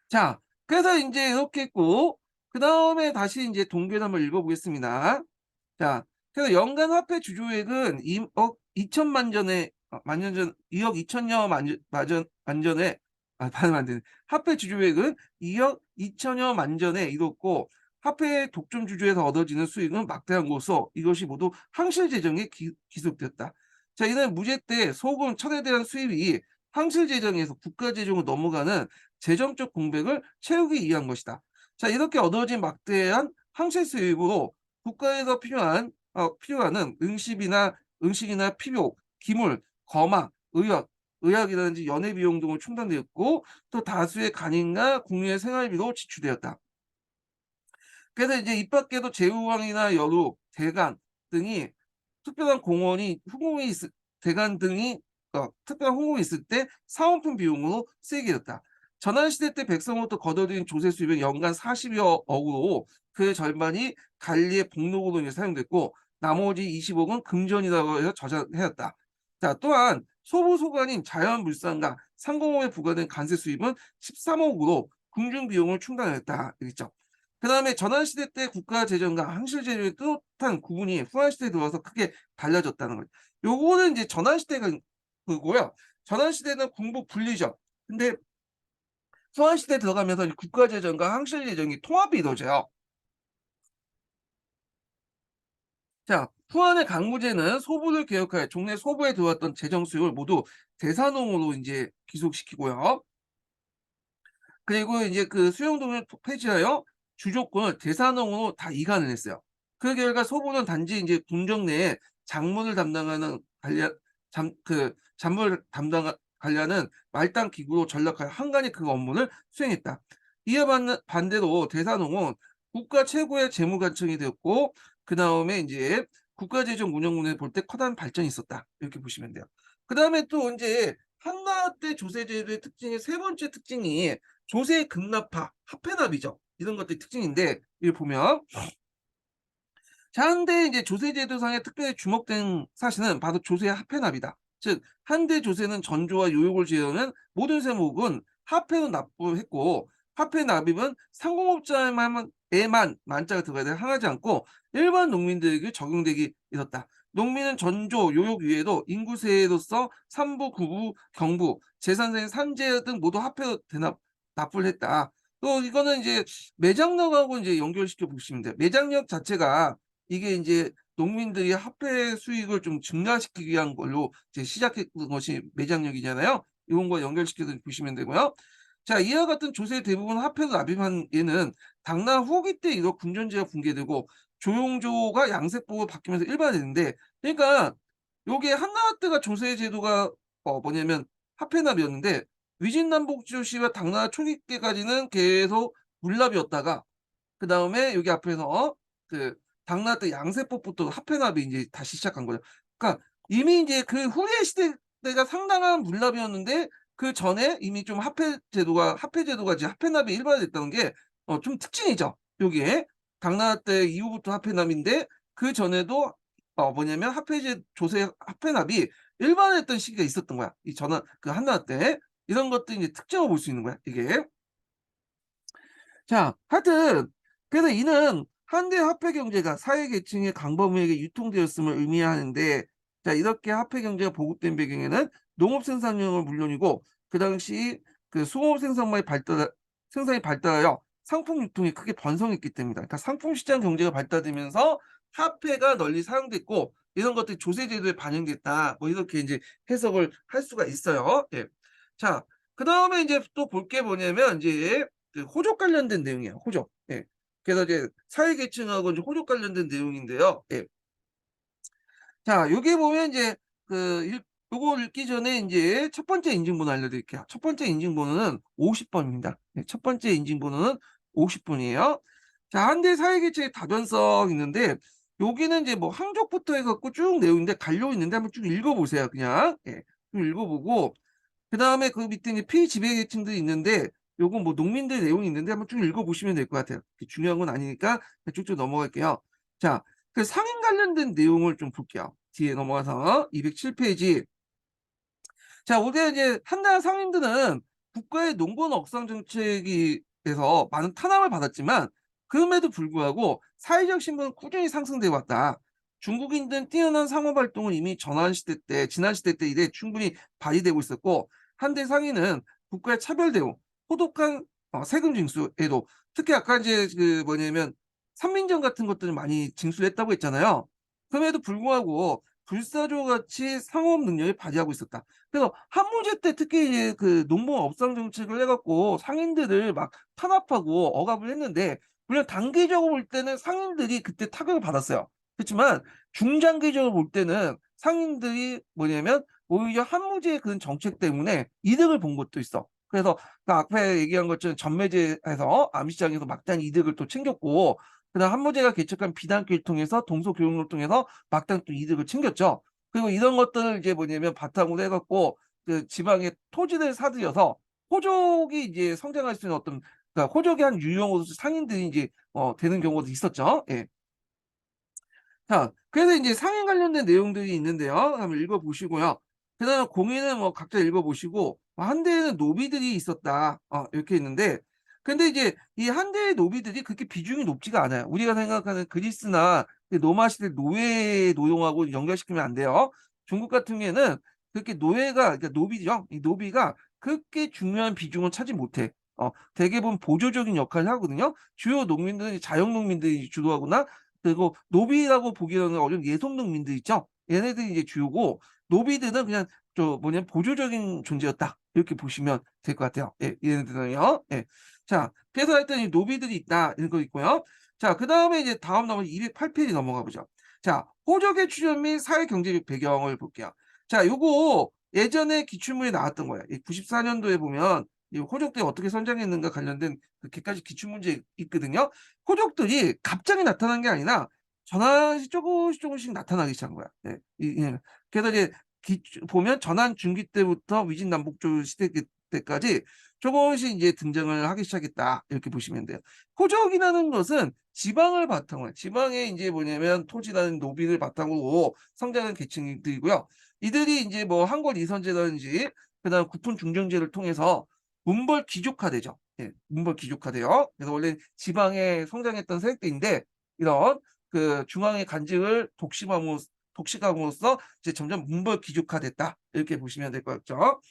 자, 그래서 이제 이렇게 했고, 그 다음에 다시 이제 동기를 한번 읽어보겠습니다. 자, 그래서 연간 화폐 주조액은 2억 2천만 전에, 만년 전, 2억 2천여 만전에, 발음 안 되네. 화폐 주조액은 2억 2천여 만전에 이뤘고, 화폐 독점 주조에서 얻어지는 수익은 막대한 것으로 이것이 모두 항실 재정에 기속되었다. 자, 이는 무제 때 소금, 천에 대한 수입이 항실 재정에서 국가 재정으로 넘어가는 재정적 공백을 채우기 위한 것이다. 자, 이렇게 얻어진 막대한 항실 수입으로 국가에서 필요하는 음식이나 필요, 기물, 거막, 의학이라든지 연회 비용 등을 충당되었고 또 다수의 간인과 국민의 생활비로 지출되었다. 그래서 이제 이 밖에도 제후왕이나 여루, 대간 등이 특별한 공원이 후궁이 있을 대간 등이 특별한 후궁이 있을 때 사은품 비용으로 쓰이게 됐다. 전환시대 때 백성으로부터 거둬들인 조세 수입은 연간 40여 억으로 그 절반이 관리의 복록으로 이제 사용됐고 나머지 20억은 금전이라고 해서 저장해왔다. 자, 또한 소부소관인 자연물산과 상공업에 부과된 관세 수입은 13억으로 궁중 비용을 충당했다. 이랬죠. 그 다음에 전환시대 때 국가재정과 항실재정의 뚜렷한 구분이 후한시대에 들어와서 크게 달라졌다는 거예요. 요거는 이제 전환시대가 그거고요. 전환시대는 군부 분리죠. 근데 후한시대에 들어가면서 국가재정과 항실재정이 통합이 이루어져요. 자, 후한의 강무제는 소부를 개혁하여 종래 소부에 들어왔던 재정 수입을 모두 대산홍으로 이제 귀속시키고요. 그리고 이제 그 수용동을 폐지하여 주조권을 대산홍으로 다 이관을 했어요. 그 결과 소부는 단지 이제 궁정 내에 장문을 담당하는 잡물 담당 관리하는 말단 기구로 전락하여 한간히 그 업무를 수행했다. 이에 반대로 대산홍은 국가 최고의 재무관청이 되었고 그 다음에 이제 국가재정 운영문에 볼 때 커다란 발전이 있었다. 이렇게 보시면 돼요. 그다음에 또 인제 한나 때 조세제도의 특징의 세 번째 특징이 조세 급납화, 화폐납이죠. 이런 것들이 특징인데 여기 보면 자 한때 이제 조세제도상에 특별히 주목된 사실은 바로 조세 화폐납이다. 즉 한때 조세는 전조와 요역을 제외하는 모든 세목은 화폐로 납부했고 화폐 납입은 상공업자에만 만자가 들어가야 돼 항하지 않고 일반 농민들에게 적용되기 있었다. 농민은 전조, 요역 위에도 인구세로서 삼부, 구부, 경부, 재산세, 산재 등 모두 화폐로 납부를 했다. 또 이거는 이제 매장력하고 이제 연결시켜 보시면 돼요. 매장력 자체가 이게 인제 농민들이 화폐 수익을 좀 증가시키기 위한 걸로 이제 시작했던 것이 매장력이잖아요. 요런 연결시켜서 보시면 되고요. 자 이와 같은 조세의 대부분 화폐로 납입한 예는 당나라 후기 때 이후 군전제가 붕괴되고 조용조가 양세법으로 바뀌면서 일반화됐는데 그러니까 요게 한나라 때가 조세 제도가 뭐냐면 화폐 납이었는데 위진남북조씨와 당나라 초기 때까지는 계속 물납이었다가 그다음에 여기 앞에서 그 당나라 때 양세법부터 화폐납이 인제 다시 시작한 거죠. 그러니까 이미 인제 그 후리의 시대 때가 상당한 물납이었는데 그전에 이미 좀 화폐제도가 이제 화폐납이 일반화됐다는 게 좀 특징이죠. 요게 당나라 때 이후부터 화폐납인데 그전에도 뭐냐면 조세 화폐납이 일반화됐던 시기가 있었던 거야. 이 전한 그 한나라 때. 이런 것들이 이제 특징을 볼 수 있는 거야 이게. 자 하여튼 그래서 이는 한때 화폐 경제가 사회 계층의 강범위에게 유통되었음을 의미하는데 자 이렇게 화폐 경제가 보급된 배경에는 농업 생산량은 물론이고 그 당시 그 수공업 생산이 발달하여 상품 유통이 크게 번성했기 때문이다. 그러니까 상품 시장 경제가 발달되면서 화폐가 널리 사용됐고 이런 것들이 조세 제도에 반영됐다. 뭐 이렇게 인제 해석을 할 수가 있어요. 예. 자 그다음에 인제 또 볼 게 뭐냐면 인제 그 호적 관련된 내용이에요, 호적. 예. 그래서 이제 사회 계층하고 이제 호적 관련된 내용인데요. 예. 자 여기 보면 인제 그 요거 읽기 전에 인제 첫 번째 인증번호 알려드릴게요. 첫 번째 인증번호는 50 번입니다. 네 첫 번째 인증번호는 50 번이에요. 자 한대 사회 계층의 다변성 있는데 여기는 이제 뭐 항족부터 해 갖고 쭉 내용인데 간료 있는데 한번 쭉 읽어 보세요 그냥. 예. 좀 읽어 보고 그다음에 그 밑에 이제 피지배 계층들이 있는데 요건 뭐 농민들 내용이 있는데 한번 쭉 읽어 보시면 될 것 같아요. 중요한 건 아니니까 그냥 쭉쭉 넘어갈게요. 자 그 상인 관련된 내용을 좀 볼게요. 뒤에 넘어가서 207 페이지. 자 우리가 이제 한나라 상인들은 국가의 농번 억상 정책이 에서 많은 탄압을 받았지만 그럼에도 불구하고 사회적 신분은 꾸준히 상승돼 왔다. 중국인들은 뛰어난 상업 활동을 이미 지난 시대 때 이래 충분히 발휘되고 있었고 한대 상인은 국가의 차별 대우, 혹독한 세금 징수에도 특히 아까 이제 그 뭐냐면 산민정 같은 것들을 많이 징수를 했다고 했잖아요. 그럼에도 불구하고 불사조와 같이 상업 능력을 발휘하고 있었다. 그래서 한무제 때 특히 이제 그 농본 업상 정책을 해 갖고 상인들을 막 탄압하고 억압을 했는데 물론 단기적으로 볼 때는 상인들이 그때 타격을 받았어요. 그렇지만 중장기적으로 볼 때는 상인들이 뭐냐면 오히려 한무제의 그런 정책 때문에 이득을 본 것도 있어. 그래서 그 앞에 얘기한 것처럼 전매제에서 암시장에서 막대한 이득을 또 챙겼고 그다음 한무제가 개척한 비단길을 통해서 동서교역로를 통해서 막대한 또 이득을 챙겼죠. 그리고 이런 것들을 이제 뭐냐면 바탕으로 해 갖고 그 지방의 토지를 사들여서 호족이 이제 성장할 수 있는 어떤 그러니까 호족의 한 유형으로서 상인들이 이제 되는 경우도 있었죠. 예. 자 그래서 인제 상인 관련된 내용들이 있는데요. 한번 읽어 보시고요. 그다음에 공인은 뭐 각자 읽어 보시고 한대에는 노비들이 있었다. 이렇게 있는데 근데 이제 이 한대의 노비들이 그렇게 비중이 높지가 않아요. 우리가 생각하는 그리스나 그 로마 시대 노예 노동하고 연결시키면 안 돼요. 중국 같은 경우에는 그렇게 노예가 그러니까 노비죠. 이 노비가 그렇게 중요한 비중을 차지 못해. 대개 보면 보조적인 역할을 하거든요. 주요 농민들은 자영 농민들이 주도하거나 그리고 노비라고 보기에는 어려운 예손농민들 있죠. 얘네들이 이제 주요고 노비들은 그냥 뭐냐면 보조적인 존재였다. 이렇게 보시면 될 것 같아요. 예, 얘네들은요. 예. 자, 그래서 하여튼 이 노비들이 있다. 이런 거 있고요. 자, 그다음에 이제 다음 넘어 208 페이지 넘어가 보죠. 자, 호적의 출현 및 사회 경제적 배경을 볼게요. 자, 요거 예전에 기출문에 나왔던 거예요. 이 94년도에 보면 이 호적들이 어떻게 선장했는가 관련된 그 객관식 기출문제 있거든요. 호족들이 갑자기 나타난 게 아니라 전환이 조금씩 나타나기 시작한 거야. 네. 그래서 이제 보면 전환 중기 때부터 위진남북조 시대 때까지 조금씩 이제 등장을 하기 시작했다. 이렇게 보시면 돼요. 호족이라는 것은 지방을 바탕으로 지방에 인제 뭐냐면 토지라는 노비를 바탕으로 성장한 계층들이고요. 이들이 인제 뭐 한골 이선제라든지 그다음 구품 중정제를 통해서 문벌 귀족화되죠. 예. 문벌 귀족화돼요. 그래서 원래 지방에 성장했던 세력들인데 이런 그 중앙의 간직을 독식함으로써 이제 점점 문벌 귀족화됐다. 이렇게 보시면 될 것 같죠.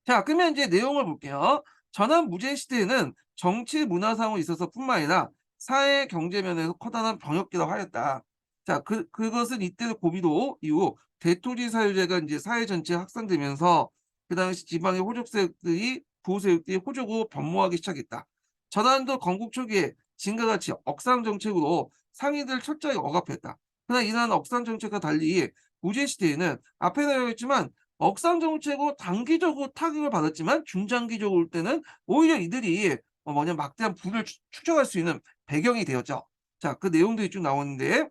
자, 그러면 이제 내용을 볼게요. 전환 무제 시대에는 정치 문화상으로 있어서뿐만 아니라 사회 경제 면에서 커다란 병역기라고 하였다. 자, 그것은 이때 고비도 이후 대토지 사유제가 이제 사회 전체에 확산되면서 그 당시 지방의 호족 세력들이 부호 세력들이 호족으로 변모하기 시작했다. 전환도 건국 초기에 진과 같이 억상 정책으로 상인들 철저히 억압했다. 그러나 이러한 억상 정책과 달리 무제 시대에는 앞에 나열했지만 억상 정책으로 단기적으로 타격을 받았지만 중장기적으로 올 때는 오히려 이들이 뭐냐 막대한 부를 축적할 수 있는 배경이 되었죠. 자, 그 내용들이 쭉 나오는데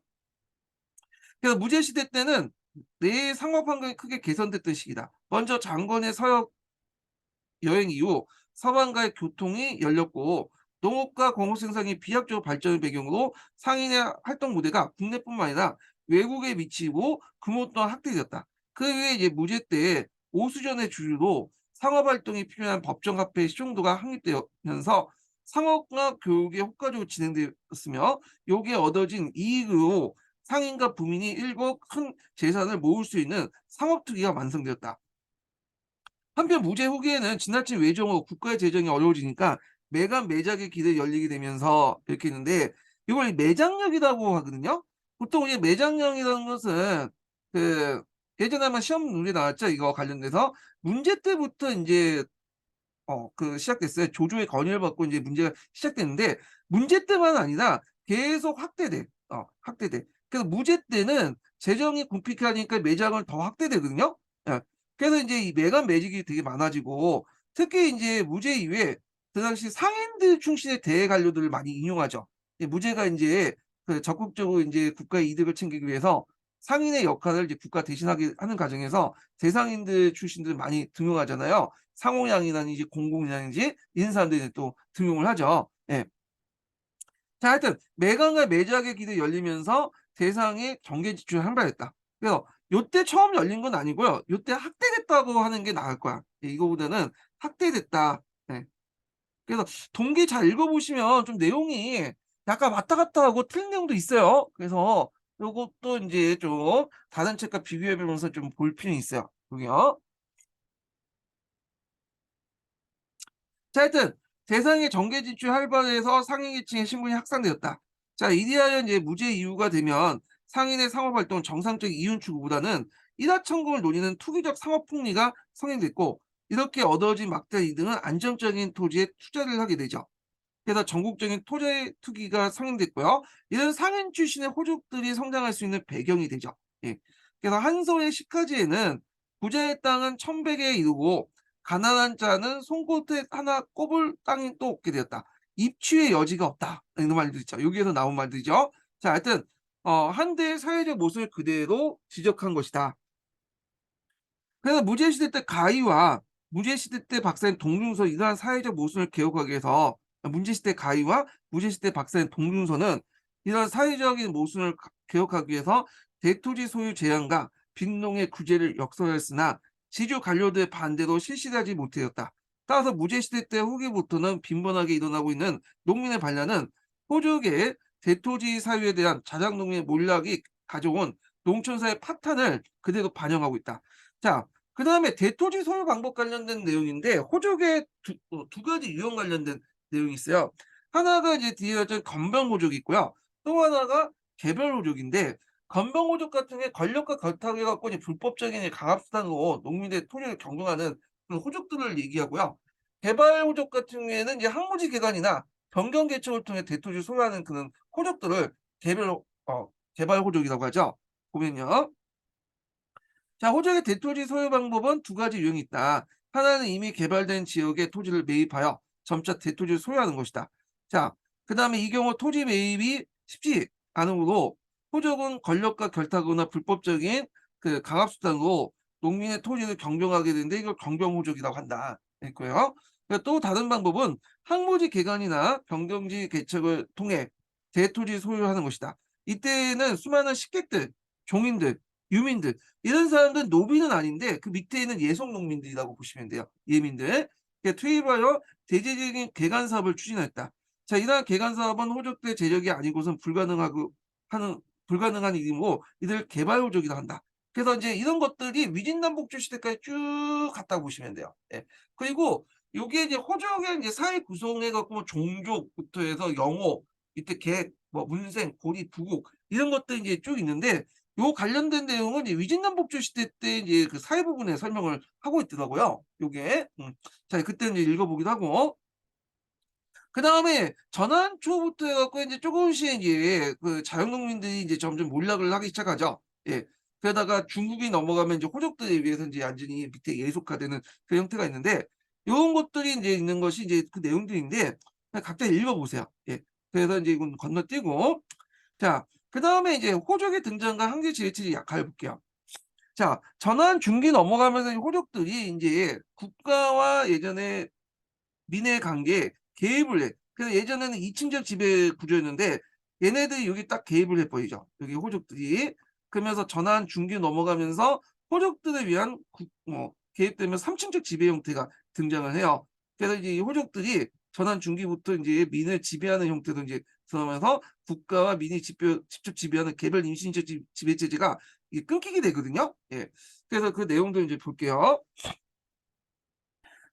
그래서 무제 시대 때는 내 상업 환경이 크게 개선됐던 시기다. 먼저 장건의 서역 여행 이후 서방과의 교통이 열렸고 농업과 공업 생산이 비약적으로 발전을 배경으로 상인의 활동 무대가 국내뿐만 아니라 외국에 미치고 규모 또한 확대되었다. 그 외에 이제 무제 때 오수전의 주류로 상업 활동이 필요한 법정화폐 시중도가 확립되면서 상업과 교육이 효과적으로 진행되었으며 여기에 얻어진 이익으로 상인과 부민이 일부 큰 재산을 모을 수 있는 상업투기가 완성되었다. 한편 무제 후기에는 지나친 외정으로 국가의 재정이 어려워지니까 매간 매작의 길이 열리게 되면서 이렇게 했는데 이걸 매장력이라고 하거든요. 보통 이제 매장력이라는 것은 그 예전에 한번 시험 문제 나왔죠. 이거 관련돼서 문제 때부터 인제 시작됐어요. 조조의 건의를 받고 인제 문제가 시작됐는데 문제 때만 아니라 계속 확대돼. 확대돼. 그래서 무제 때는 재정이 궁핍하니까 매장은 더 확대되거든요. 예. 그래서 인제 이 매간 매직이 되게 많아지고 특히 인제 무제 이후에 그 당시 상인들 출신의 대외 관료들을 많이 인용하죠. 이 무제가 인제 그 적극적으로 인제 국가의 이득을 챙기기 위해서 상인의 역할을 이제 국가 대신하게 하는 과정에서 대상인들 출신들을 많이 등용하잖아요. 상호양이라든지 이제 공공이라든지 이런 사람들이 또 등용을 하죠. 예. 자, 하여튼 매간과 매작의 길이 열리면서 대상의 정계 지출이 한발했다. 그래서 요때 처음 열린 건 아니고요. 요때 확대됐다고 하는 게 나을 거야. 예, 이거보다는 확대됐다. 예. 그래서 동기 잘 읽어보시면 좀 내용이 약간 왔다 갔다 하고 틀린 내용도 있어요. 그래서 요것도 인제 좀 다른 책과 비교해 보면서 좀 볼 필요는 있어요. 여기요. 자, 하여튼 대상의 정계 진출 활발해서 상인계층의 신분이 확산되었다. 자, 이리하여 이제 무죄 이유가 되면 상인의 상업 활동은 정상적인 이윤 추구보다는 일하천금을 노리는 투기적 상업 폭리가 성행됐고 이렇게 얻어진 막대한 이득은 안정적인 토지에 투자를 하게 되죠. 그래서 전국적인 토지 투기가 성행됐고요. 이런 상인 출신의 호족들이 성장할 수 있는 배경이 되죠. 예. 그래서 한서의 시카지에는 부자의 땅은 1,100에 이르고 가난한 자는 손끝에 하나 꼽을 땅이 또 없게 되었다. 입추의 여지가 없다. 이런 말도 있죠. 여기에서 나온 말들이죠. 자, 하여튼 한대의 사회적 모습을 그대로 지적한 것이다. 그래서 무제시대 때 가희와 무제시대 때 박사인 동중서 이러한 사회적 모순을 개혁하기 위해서 문제시대 가희와 무제시대 박사인 동중서는 이런 사회적인 모순을 개혁하기 위해서 대토지 소유 제한과 빈농의 구제를 역설했으나 지주 관료들의 반대로 실시하지 못하였다. 따라서 무제시대 때 후기부터는 빈번하게 일어나고 있는 농민의 반란은 호족의 대토지 사유에 대한 자작농민의 몰락이 가져온 농촌사의 파탄을 그대로 반영하고 있다. 자, 그다음에 대토지 소유 방법 관련된 내용인데 호족의 두 가지 유형 관련된 내용이 있어요. 하나가 이제 뒤에 건병 호족이 있고요. 또 하나가 개별 호족인데 건병 호족 같은 게 권력과 결탁해 갖고 이제 불법적인 강압 수단으로 농민의 토지를 경영하는 그런 호족들을 얘기하고요. 개발 호족 같은 경우에는 이제 항무지 기관이나 변경 개척을 통해 대토지를 소유하는 그런 호족들을 개별 개발 호족이라고 하죠. 보면요. 자, 호적의 대토지 소유 방법은 두 가지 유형이 있다. 하나는 이미 개발된 지역에 토지를 매입하여 점차 대토지를 소유하는 것이다. 자, 그다음에 이 경우 토지 매입이 쉽지 안으로 호족은 권력과 결탁하거나 불법적인 그 강압수단으로 농민의 토지를 경정하게 되는데 이걸 경정호족이라고 한다. 했고요. 또 다른 방법은 항모지 개간이나 경정지 개척을 통해 대토지 소유하는 것이다. 이때는 수많은 식객들, 종인들, 유민들 이런 사람들은 노비는 아닌데 그 밑에 있는 예속 농민들이라고 보시면 돼요. 예민들. 투입하여 대대적인 개간 사업을 추진했다. 자, 이러한 개간 사업은 호족대 재력이 아니고선 불가능한 일이고 이들 개발 호족이라 한다. 그래서 이제 이런 것들이 위진남북조 시대까지 쭉 갔다고 보시면 돼요. 예. 그리고 요게 이제 호족의 이제 사회 구성해 갖고 뭐 종족부터 해서 영호, 이때 객, 뭐 문생, 고리, 부국 이런 것들이 이제 쭉 있는데 요 관련된 내용은 이제 위진남북조 시대 때 이제 그 사회 부분에 설명을 하고 있더라고요. 요게. 자, 그때 이제 읽어보기도 하고. 그다음에 전환 초부터 해 갖고 인제 쪼금씩 이제 그 자연농민들이 이제 점점 몰락을 하기 시작하죠. 예. 그러다가 중국이 넘어가면 이제 호족들에 의해서 인제 완전히 밑에 예속화되는 그 형태가 있는데 요런 것들이 인제 있는 것이 이제 그 내용들인데 그냥 각자 읽어 보세요. 예. 그래서 인제 이건 건너뛰고 자 그다음에 이제 호족의 등장과 황제 지배체제 약화를 볼게요. 자 전환 중기 넘어가면서 이 호족들이 인제 국가와 예전에 민의 관계에 개입을 해. 그래서 예전에는 이층적 지배 구조였는데 얘네들이 여기 딱 개입을 해 버리죠. 여기 호족들이. 그러면서 전환 중기 넘어가면서 호족들을 위한 개입되면 삼층적 지배 형태가 등장을 해요. 그래서 이제 이 호족들이 전환 중기부터 인제 민을 지배하는 형태로 인제 들어가면서 국가와 민이 직접 지배하는 개별 임시인적 지배 체제가 이게 끊기게 되거든요. 예. 그래서 그 내용들 인제 볼게요.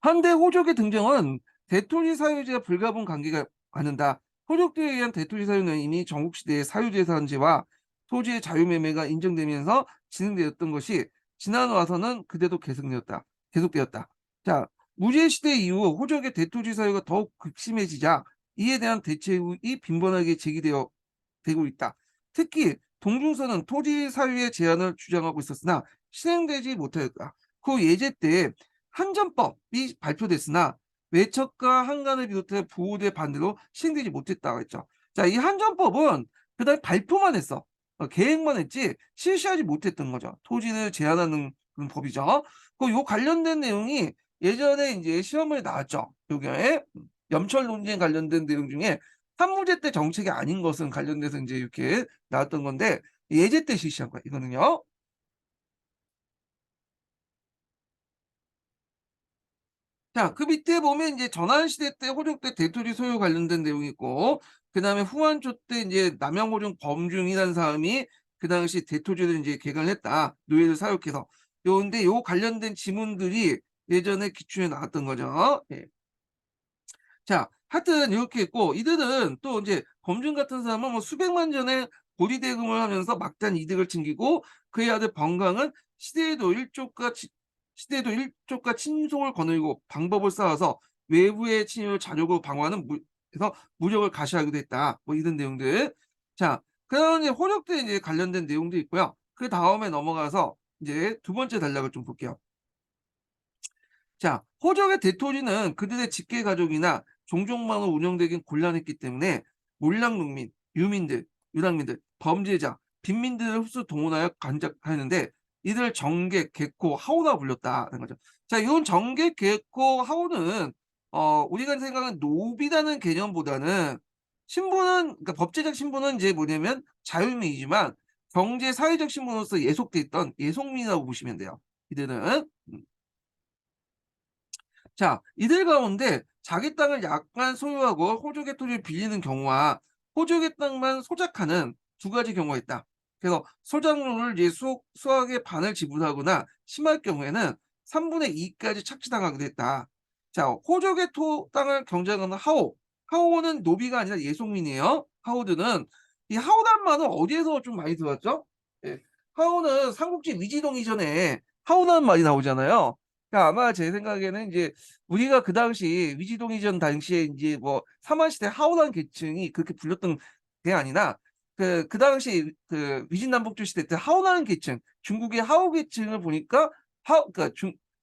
한대 호족의 등장은 대토지 사유지와 불가분 관계가 갖는다. 호족들에 의한 대토지 사유는 이미 전국시대의 사유재산제와 토지의 자유매매가 인정되면서 진행되었던 것이 지난 와서는 그대로 계속되었다. 자, 무제시대 이후 호족의 대토지 사유가 더욱 극심해지자 이에 대한 대책이 빈번하게 되고 있다. 특히 동중서는 토지 사유의 제한을 주장하고 있었으나 실행되지 못하였다. 그 예제 때 한전법이 발표됐으나 외척과 한간을 비롯해 보호대 반대로 시행되지 못했다고 했죠. 자, 이 한전법은 그다음에 발표만 했어. 계획만 했지 실시하지 못했던 거죠. 토지를 제한하는 그런 법이죠. 요 관련된 내용이 예전에 인제 시험에 나왔죠. 요게 염철 논쟁 관련된 내용 중에 한무제 때 정책이 아닌 것은 관련돼서 인제 이렇게 나왔던 건데 예제 때 실시한 거야 이거는요. 자, 그 밑에 보면 인제 전환시대 때 호족 때 대토지 소유 관련된 내용이 있고 그다음에 후한초 때 인제 남양호종 범중이라는 사람이 그 당시 대토지를 인제 개간을 했다. 노예를 사육해서. 근데 요 관련된 지문들이 예전에 기출에 나왔던 거죠. 예. 자, 하여튼 요렇게 있고 이들은 또 인제 범준 같은 사람은 뭐 수백만 전에 고리대금을 하면서 막대한 이득을 챙기고 그의 아들 번강은 시대에도 일족과 친속을 거느리고 방법을 쌓아서 외부의 침입을 자력으로 방어하는 그래서 무력을 가시하기도 했다. 뭐 이런 내용들. 자, 그다음에 이제 호족들에 이제 관련된 내용도 있고요. 그다음에 넘어가서 이제 두 번째 단락을 좀 볼게요. 자, 호적의 대토리는 그들의 직계 가족이나 종족만으로 운영되긴 곤란했기 때문에 몰락농민, 유민들, 유랑민들, 범죄자, 빈민들을 흡수 동원하여 간작하였는데 이들 정객, 객코, 하오나 불렸다는 거죠. 자, 이런 정객, 객코, 하오는 우리가 생각하는 노비라는 개념보다는 신분은 그러니까 법제적 신분은 이제 뭐냐면 자유민이지만 경제 사회적 신분으로서 예속돼 있던 예속민이라고 보시면 돼요. 이들은. 자, 이들 가운데 자기 땅을 약간 소유하고 호족의 토지를 빌리는 경우와 호족의 땅만 소작하는 두 가지 경우가 있다. 그래서 소작료를 이제 수확의 반을 지불하거나 심할 경우에는 3분의 2까지 착취당하게 됐다. 자, 호족의 땅을 경작하는 하오. 하오는 노비가 아니라 예속민이에요. 하오들은 이 하오란 말은 어디에서 좀 많이 들었죠? 예. 하오는 삼국지 위지동 이전에 하오라는 말이 나오잖아요. 그러니까 아마 제 생각에는 이제 우리가 그 당시 위지동 이전 당시에 인제 뭐 삼한시대 하오라는 계층이 그렇게 불렸던 게 아니라 그 당시 그 위진남북조 시대 때 하오라는 계층, 중국의 하오 계층을 보니까 그러니까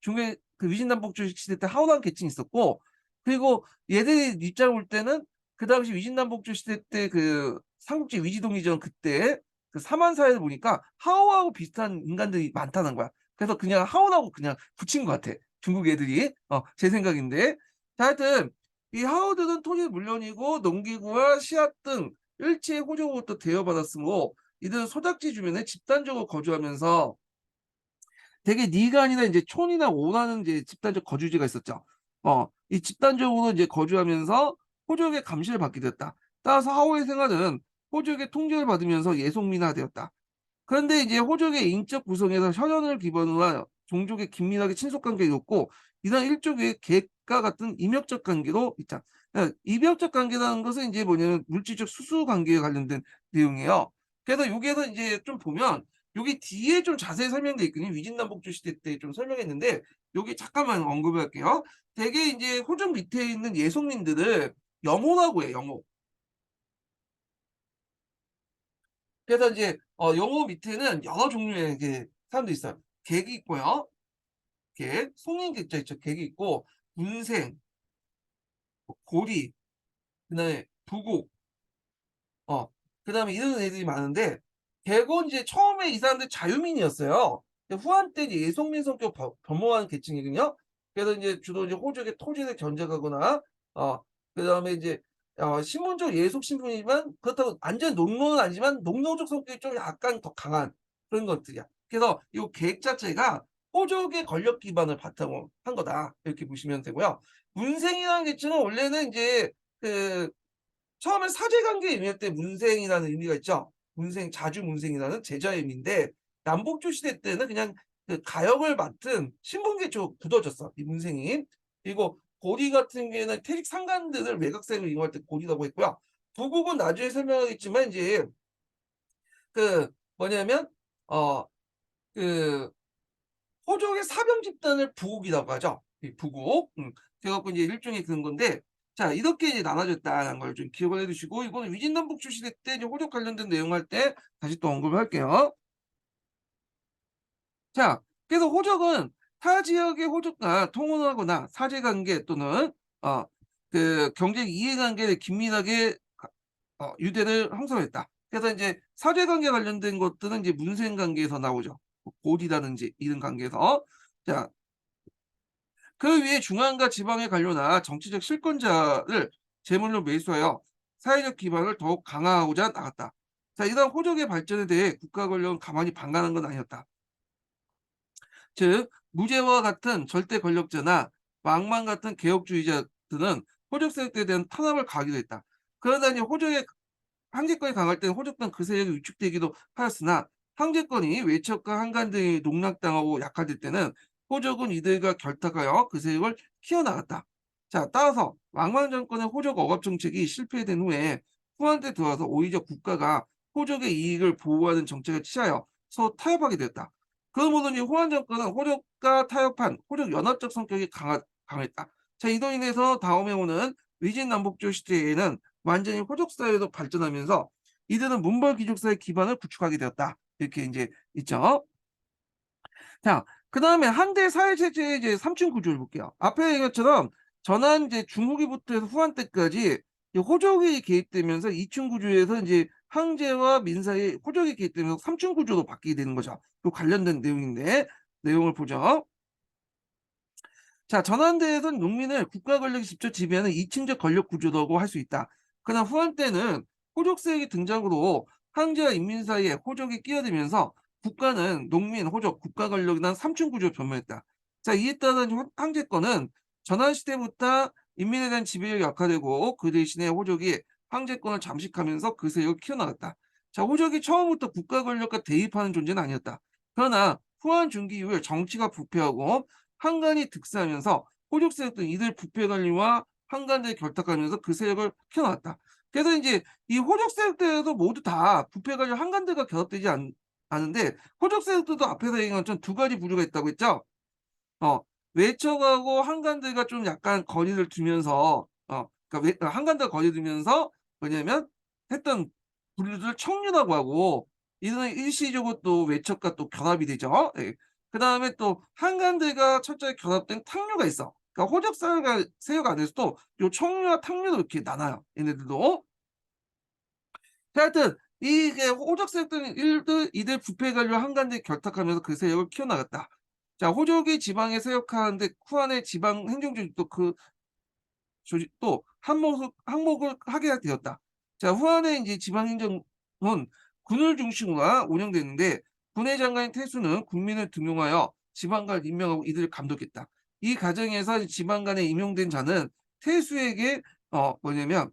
중국의 그 위진남북조 시대 때 하오라는 계층이 있었고 그리고 얘들이 입장을 볼 때는 그 당시 위진남북조 시대 때 그 삼국지 위지동기전 그때 그 사만사에서 보니까 하오하고 비슷한 인간들이 많다는 거야. 그래서 그냥 하오하고 그냥 붙인 것 같아. 중국 애들이. 제 생각인데. 자, 하여튼 이 하오들은 토지 물론이고 농기구와 씨앗 등 일체의 호적으로부터 대여받았으므로 이들은 소작지 주변에 집단적으로 거주하면서 되게 니간이나 이제 촌이나 오라는 이제 집단적 거주지가 있었죠. 이 집단적으로 이제 거주하면서 호족의 감시를 받게 되었다. 따라서 하오의 생활은 호족의 통제를 받으면서 예속민화되었다. 그런데 이제 호족의 인적 구성에서 혈연을 기반으로 한 종족의 긴밀하게 친속 관계가 있었고 이런 일종의 계획과 같은 이명적 관계로 있다. 이명적 관계라는 것은 이제 뭐냐면 물질적 수수 관계에 관련된 내용이에요. 그래서 여기에서 이제 좀 보면 여기 뒤에 좀 자세히 설명돼 있거든요. 위진남북조 시대 때 좀 설명했는데 여기 잠깐만 언급을 할게요. 대개 이제 호족 밑에 있는 예속민들을 영호라고 해요. 영호. 그래서 이제 영호 밑에는 여러 종류의 이게 사람들이 있어요. 객이 있고요. 객, 송인객자 있죠. 객이 있고 문생, 뭐 고리, 그다음에 부곡, 어 그다음에 이런 애들이 많은데 대거 이제 처음에 이 사람들 자유민이었어요. 근데 후한 때 이제 예속민 성격 변모한 계층이거든요. 그래서 이제 주로 이제 호족의 토지를 견적하거나 어 그다음에 이제 신분적 예속 신분이지만 그렇다고 완전 농노는 아니지만 농노적 성격이 좀 약간 더 강한 그런 것들이야. 그래서 이 계획 자체가 호족의 권력 기반을 바탕으로 한 거다. 이렇게 보시면 되고요. 문생이라는 계층은 원래는 이제 그 처음에 사제관계 의미할 때 문생이라는 의미가 있죠. 문생, 자주문생이라는 제자의 의미인데 남북조 시대 때는 그냥 그 가역을 맡은 신분계 쪽 굳어졌어. 이 문생이. 그리고 고리 같은 경우에는 태rik 상관들을 외곽생을 이용할 때 고리라고 했고요. 부국은 나중에 설명하겠지만 이제 그 뭐냐면 어 그 호족의 사병 집단을 부국이라고 하죠. 이 부국. 그래 갖고 이제 일종의 그런 건데 자 이렇게 이제 나눠졌다는 걸 좀 기억을 해 두시고 이거는 위진남북조 시대 때 이제 호족 관련된 내용 할 때 다시 또 언급을 할게요. 자 그래서 호족은 타 지역의 호족과 통혼하거나 사제 관계 또는 어 경제 이해 관계를 긴밀하게 유대를 형성했다. 그래서 인제 사제 관계 관련된 것들은 이제 문생 관계에서 나오죠. 뭐 고디라든지 이런 관계에서. 자 그 위에 중앙과 지방의 관료나 정치적 실권자를 제물로 매수하여 사회적 기반을 더욱 강화하고자 나갔다. 자, 이러한 호적의 발전에 대해 국가 권력은 가만히 방관한 건 아니었다. 즉, 무제와 같은 절대 권력자나 왕만 같은 개혁주의자들은 호적 세력에 대한 탄압을 가하기도 했다. 그러나 이제 호적의 황제권이 강할 때는 호적당 그 세력이 위축되기도 하였으나 황제권이 외척과 한간 등이 농락당하고 약화될 때는 호적은 이들과 결탁하여 그 세력을 키워나갔다. 자, 따라서 왕만 정권의 호적 억압 정책이 실패된 후에 후한 때 들어와서 오히려 국가가 호적의 이익을 보호하는 정책을 취하여 서로 타협하게 되었다. 그러므로 이 호한 정권은 호적과 타협한 호적 연합적 성격이 강했다. 자, 이로 인해서 다음에 오는 위진 남북조 시대에는 완전히 호적 사회로 발전하면서 이들은 문벌 귀족사의 기반을 구축하게 되었다. 이렇게 인제 있죠. 자 그다음에 한대 사회 체제의 이제 3층 구조를 볼게요. 앞에 얘기한 것처럼 전한 이제 중후기부터 해서 후한 때까지 이 호족이 개입되면서 2층 구조에서 인제 황제와 민 사이에 호족이 개입되면서 3층 구조로 바뀌게 되는 거죠. 그 관련된 내용인데 내용을 보죠. 자, 전환대에선 농민을 국가 권력이 직접 지배하는 이층적 권력 구조라고 할 수 있다. 그러나 후한 때는 호족 세력이 등장으로 황제와 인민 사이에 호족이 끼어들면서 국가는 농민, 호족, 국가 권력이란 삼층 구조로 변모했다. 자, 이에 따라 황제권은 전환 시대부터 인민에 대한 지배력이 약화되고 그 대신에 호족이 황제권을 잠식하면서 그 세력을 키워나갔다. 자, 호족이 처음부터 국가 권력과 대립하는 존재는 아니었다. 그러나 후한 중기 이후에 정치가 부패하고 한간이 득세하면서 호족 세력도 이들 부패 관리와 한간들이 결탁하면서 그 세력을 키워나갔다. 그래서 인제 이 호족 세력들도 모두 다 부패 관리와 한간들과 결합되지 않은데 호족 세력들도 앞에서 얘기한 것처럼 두 가지 부류가 있다고 했죠. 어 외척하고 한간들과 좀 약간 거리를 두면서 그러니까 한간들과 거리를 두면서 뭐냐면 했던 부류들을 청류라고 하고 이들은 일시적으로 또 외척과 또 결합이 되죠. 예. 그다음에 또 한간들과 철저히 결합된 탕류가 있어. 그러니까 호적 세력 안에서도 요 청류와 탕류로 이렇게 나눠요, 얘네들도. 자, 하여튼 이게 호족 세력들은 일들 이들 부패 관료와 한간데 결탁하면서 그 세력을 키워나갔다. 자, 호족이 지방에 세력하는데 후한의 지방 행정조직도 그 조직도 항목을 하게 되었다. 자, 후한의 이제 지방 행정은 군을 중심으로 운영되는데 군의 장관인 태수는 국민을 등용하여 지방관을 임명하고 이들을 감독했다. 이 과정에서 지방관에 임용된 자는 태수에게 뭐냐면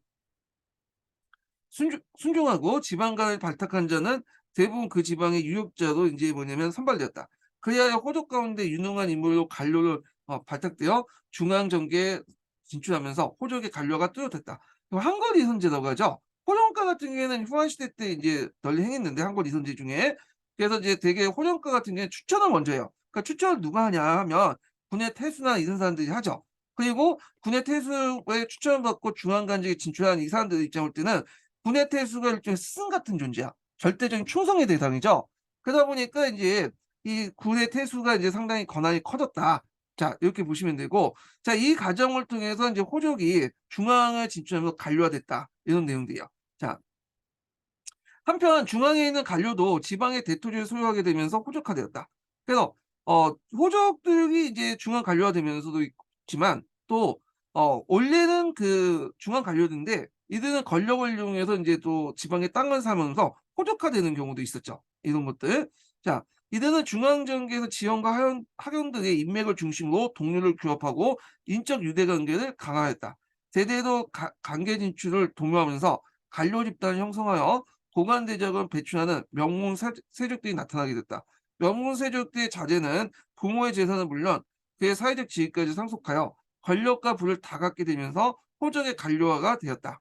순종하고 지방관을 발탁한 자는 대부분 그 지방의 유력자로 이제 뭐냐면 선발되었다. 그리하여 호족 가운데 유능한 인물로 관료를 발탁되어 중앙 정계에 진출하면서 호족의 관료가 뚜렷했다. 한거리 선제라고 하죠. 호정가 같은 경우에는 후한 시대 때 이제 널리 행했는데 한거리 선제 중에 그래서 이제 되게 호정가 같은 경우에 추천을 먼저 해요. 그러니까 추천을 누가 하냐 하면 군의 태수나 이런 사람들이 하죠. 그리고 군의 태수의 추천을 받고 중앙관직에 진출한 이 사람들 입장 볼 때는 군의 태수가 일종의 스승 같은 존재야. 절대적인 충성의 대상이죠. 그러다 보니까 이제 이 군의 태수가 이제 상당히 권한이 커졌다. 자, 이렇게 보시면 되고, 자, 이 과정을 통해서 이제 호족이 중앙을 진출하면서 관료화됐다. 이런 내용들이에요. 자, 한편 중앙에 있는 관료도 지방의 대토지를 소유하게 되면서 호족화되었다. 그래서 호족들이 이제 중앙 관료가 되면서도 있지만 또 원래는 그 중앙 관료인데 이들은 권력을 이용해서 이제 또 지방의 땅을 사면서 호족화되는 경우도 있었죠. 이런 것들. 자, 이들은 중앙 정계에서 지원과 하경들의 인맥을 중심으로 동료를 규합하고 인적 유대 관계를 강화했다. 대대로 관계 진출을 도모하면서 관료 집단을 형성하여 고관 대적을 배출하는 명문 세력들이 나타나게 됐다. 명문 세력들의 자제는 부모의 재산은 물론 그의 사회적 지위까지 상속하여 권력과 부를 다 갖게 되면서 호적의 관료화가 되었다.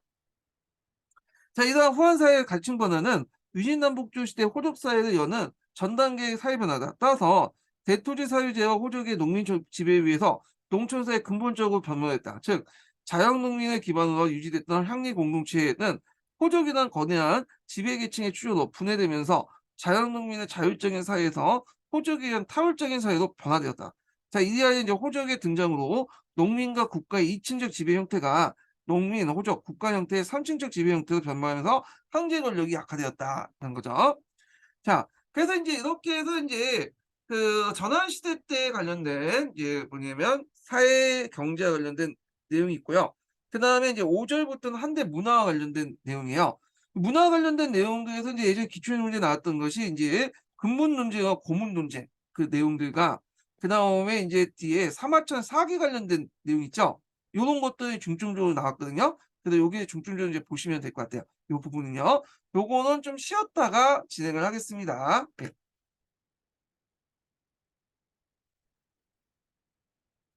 자, 이러한 후한 사회의 가칭 변화는 위진남북조 시대 호적 사회를 여는 전 단계의 사회 변화다. 따라서 대토지 사유제와 호적의 농민 지배에 의해서 농촌 사회 근본적으로 변화했다. 즉 자영 농민을 기반으로 유지됐던 향리 공동체는 호적이란 거대한 지배계층의 추조로 분해되면서 자영 농민의 자율적인 사회에서 호적에 의한 타율적인 사회로 변화되었다. 자, 이하에 이제 호적의 등장으로 농민과 국가의 이층적 지배 형태가 농민, 호적, 국가 형태의 삼층적 지배 형태로 변모하면서 황제 권력이 약화되었다는 거죠. 자, 그래서 이제 이렇게 해서 이제 그 전환 시대 때 관련된 이제 뭐냐면 사회 경제와 관련된 내용이 있고요. 그다음에 이제 5절부터는 한대 문화와 관련된 내용이에요. 문화와 관련된 내용들에서 이제 예전에 기출 문제 나왔던 것이 이제 근본 논쟁과 고문 논쟁 그 내용들과 그다음에 이제 뒤에 사마천 사기 관련된 내용 있죠. 요런 것들이 중점적으로 나왔거든요. 그래서 요게 중점적으로 이제 보시면 될 것 같아요. 요 부분은요. 요거는 좀 쉬었다가 진행을 하겠습니다. 네.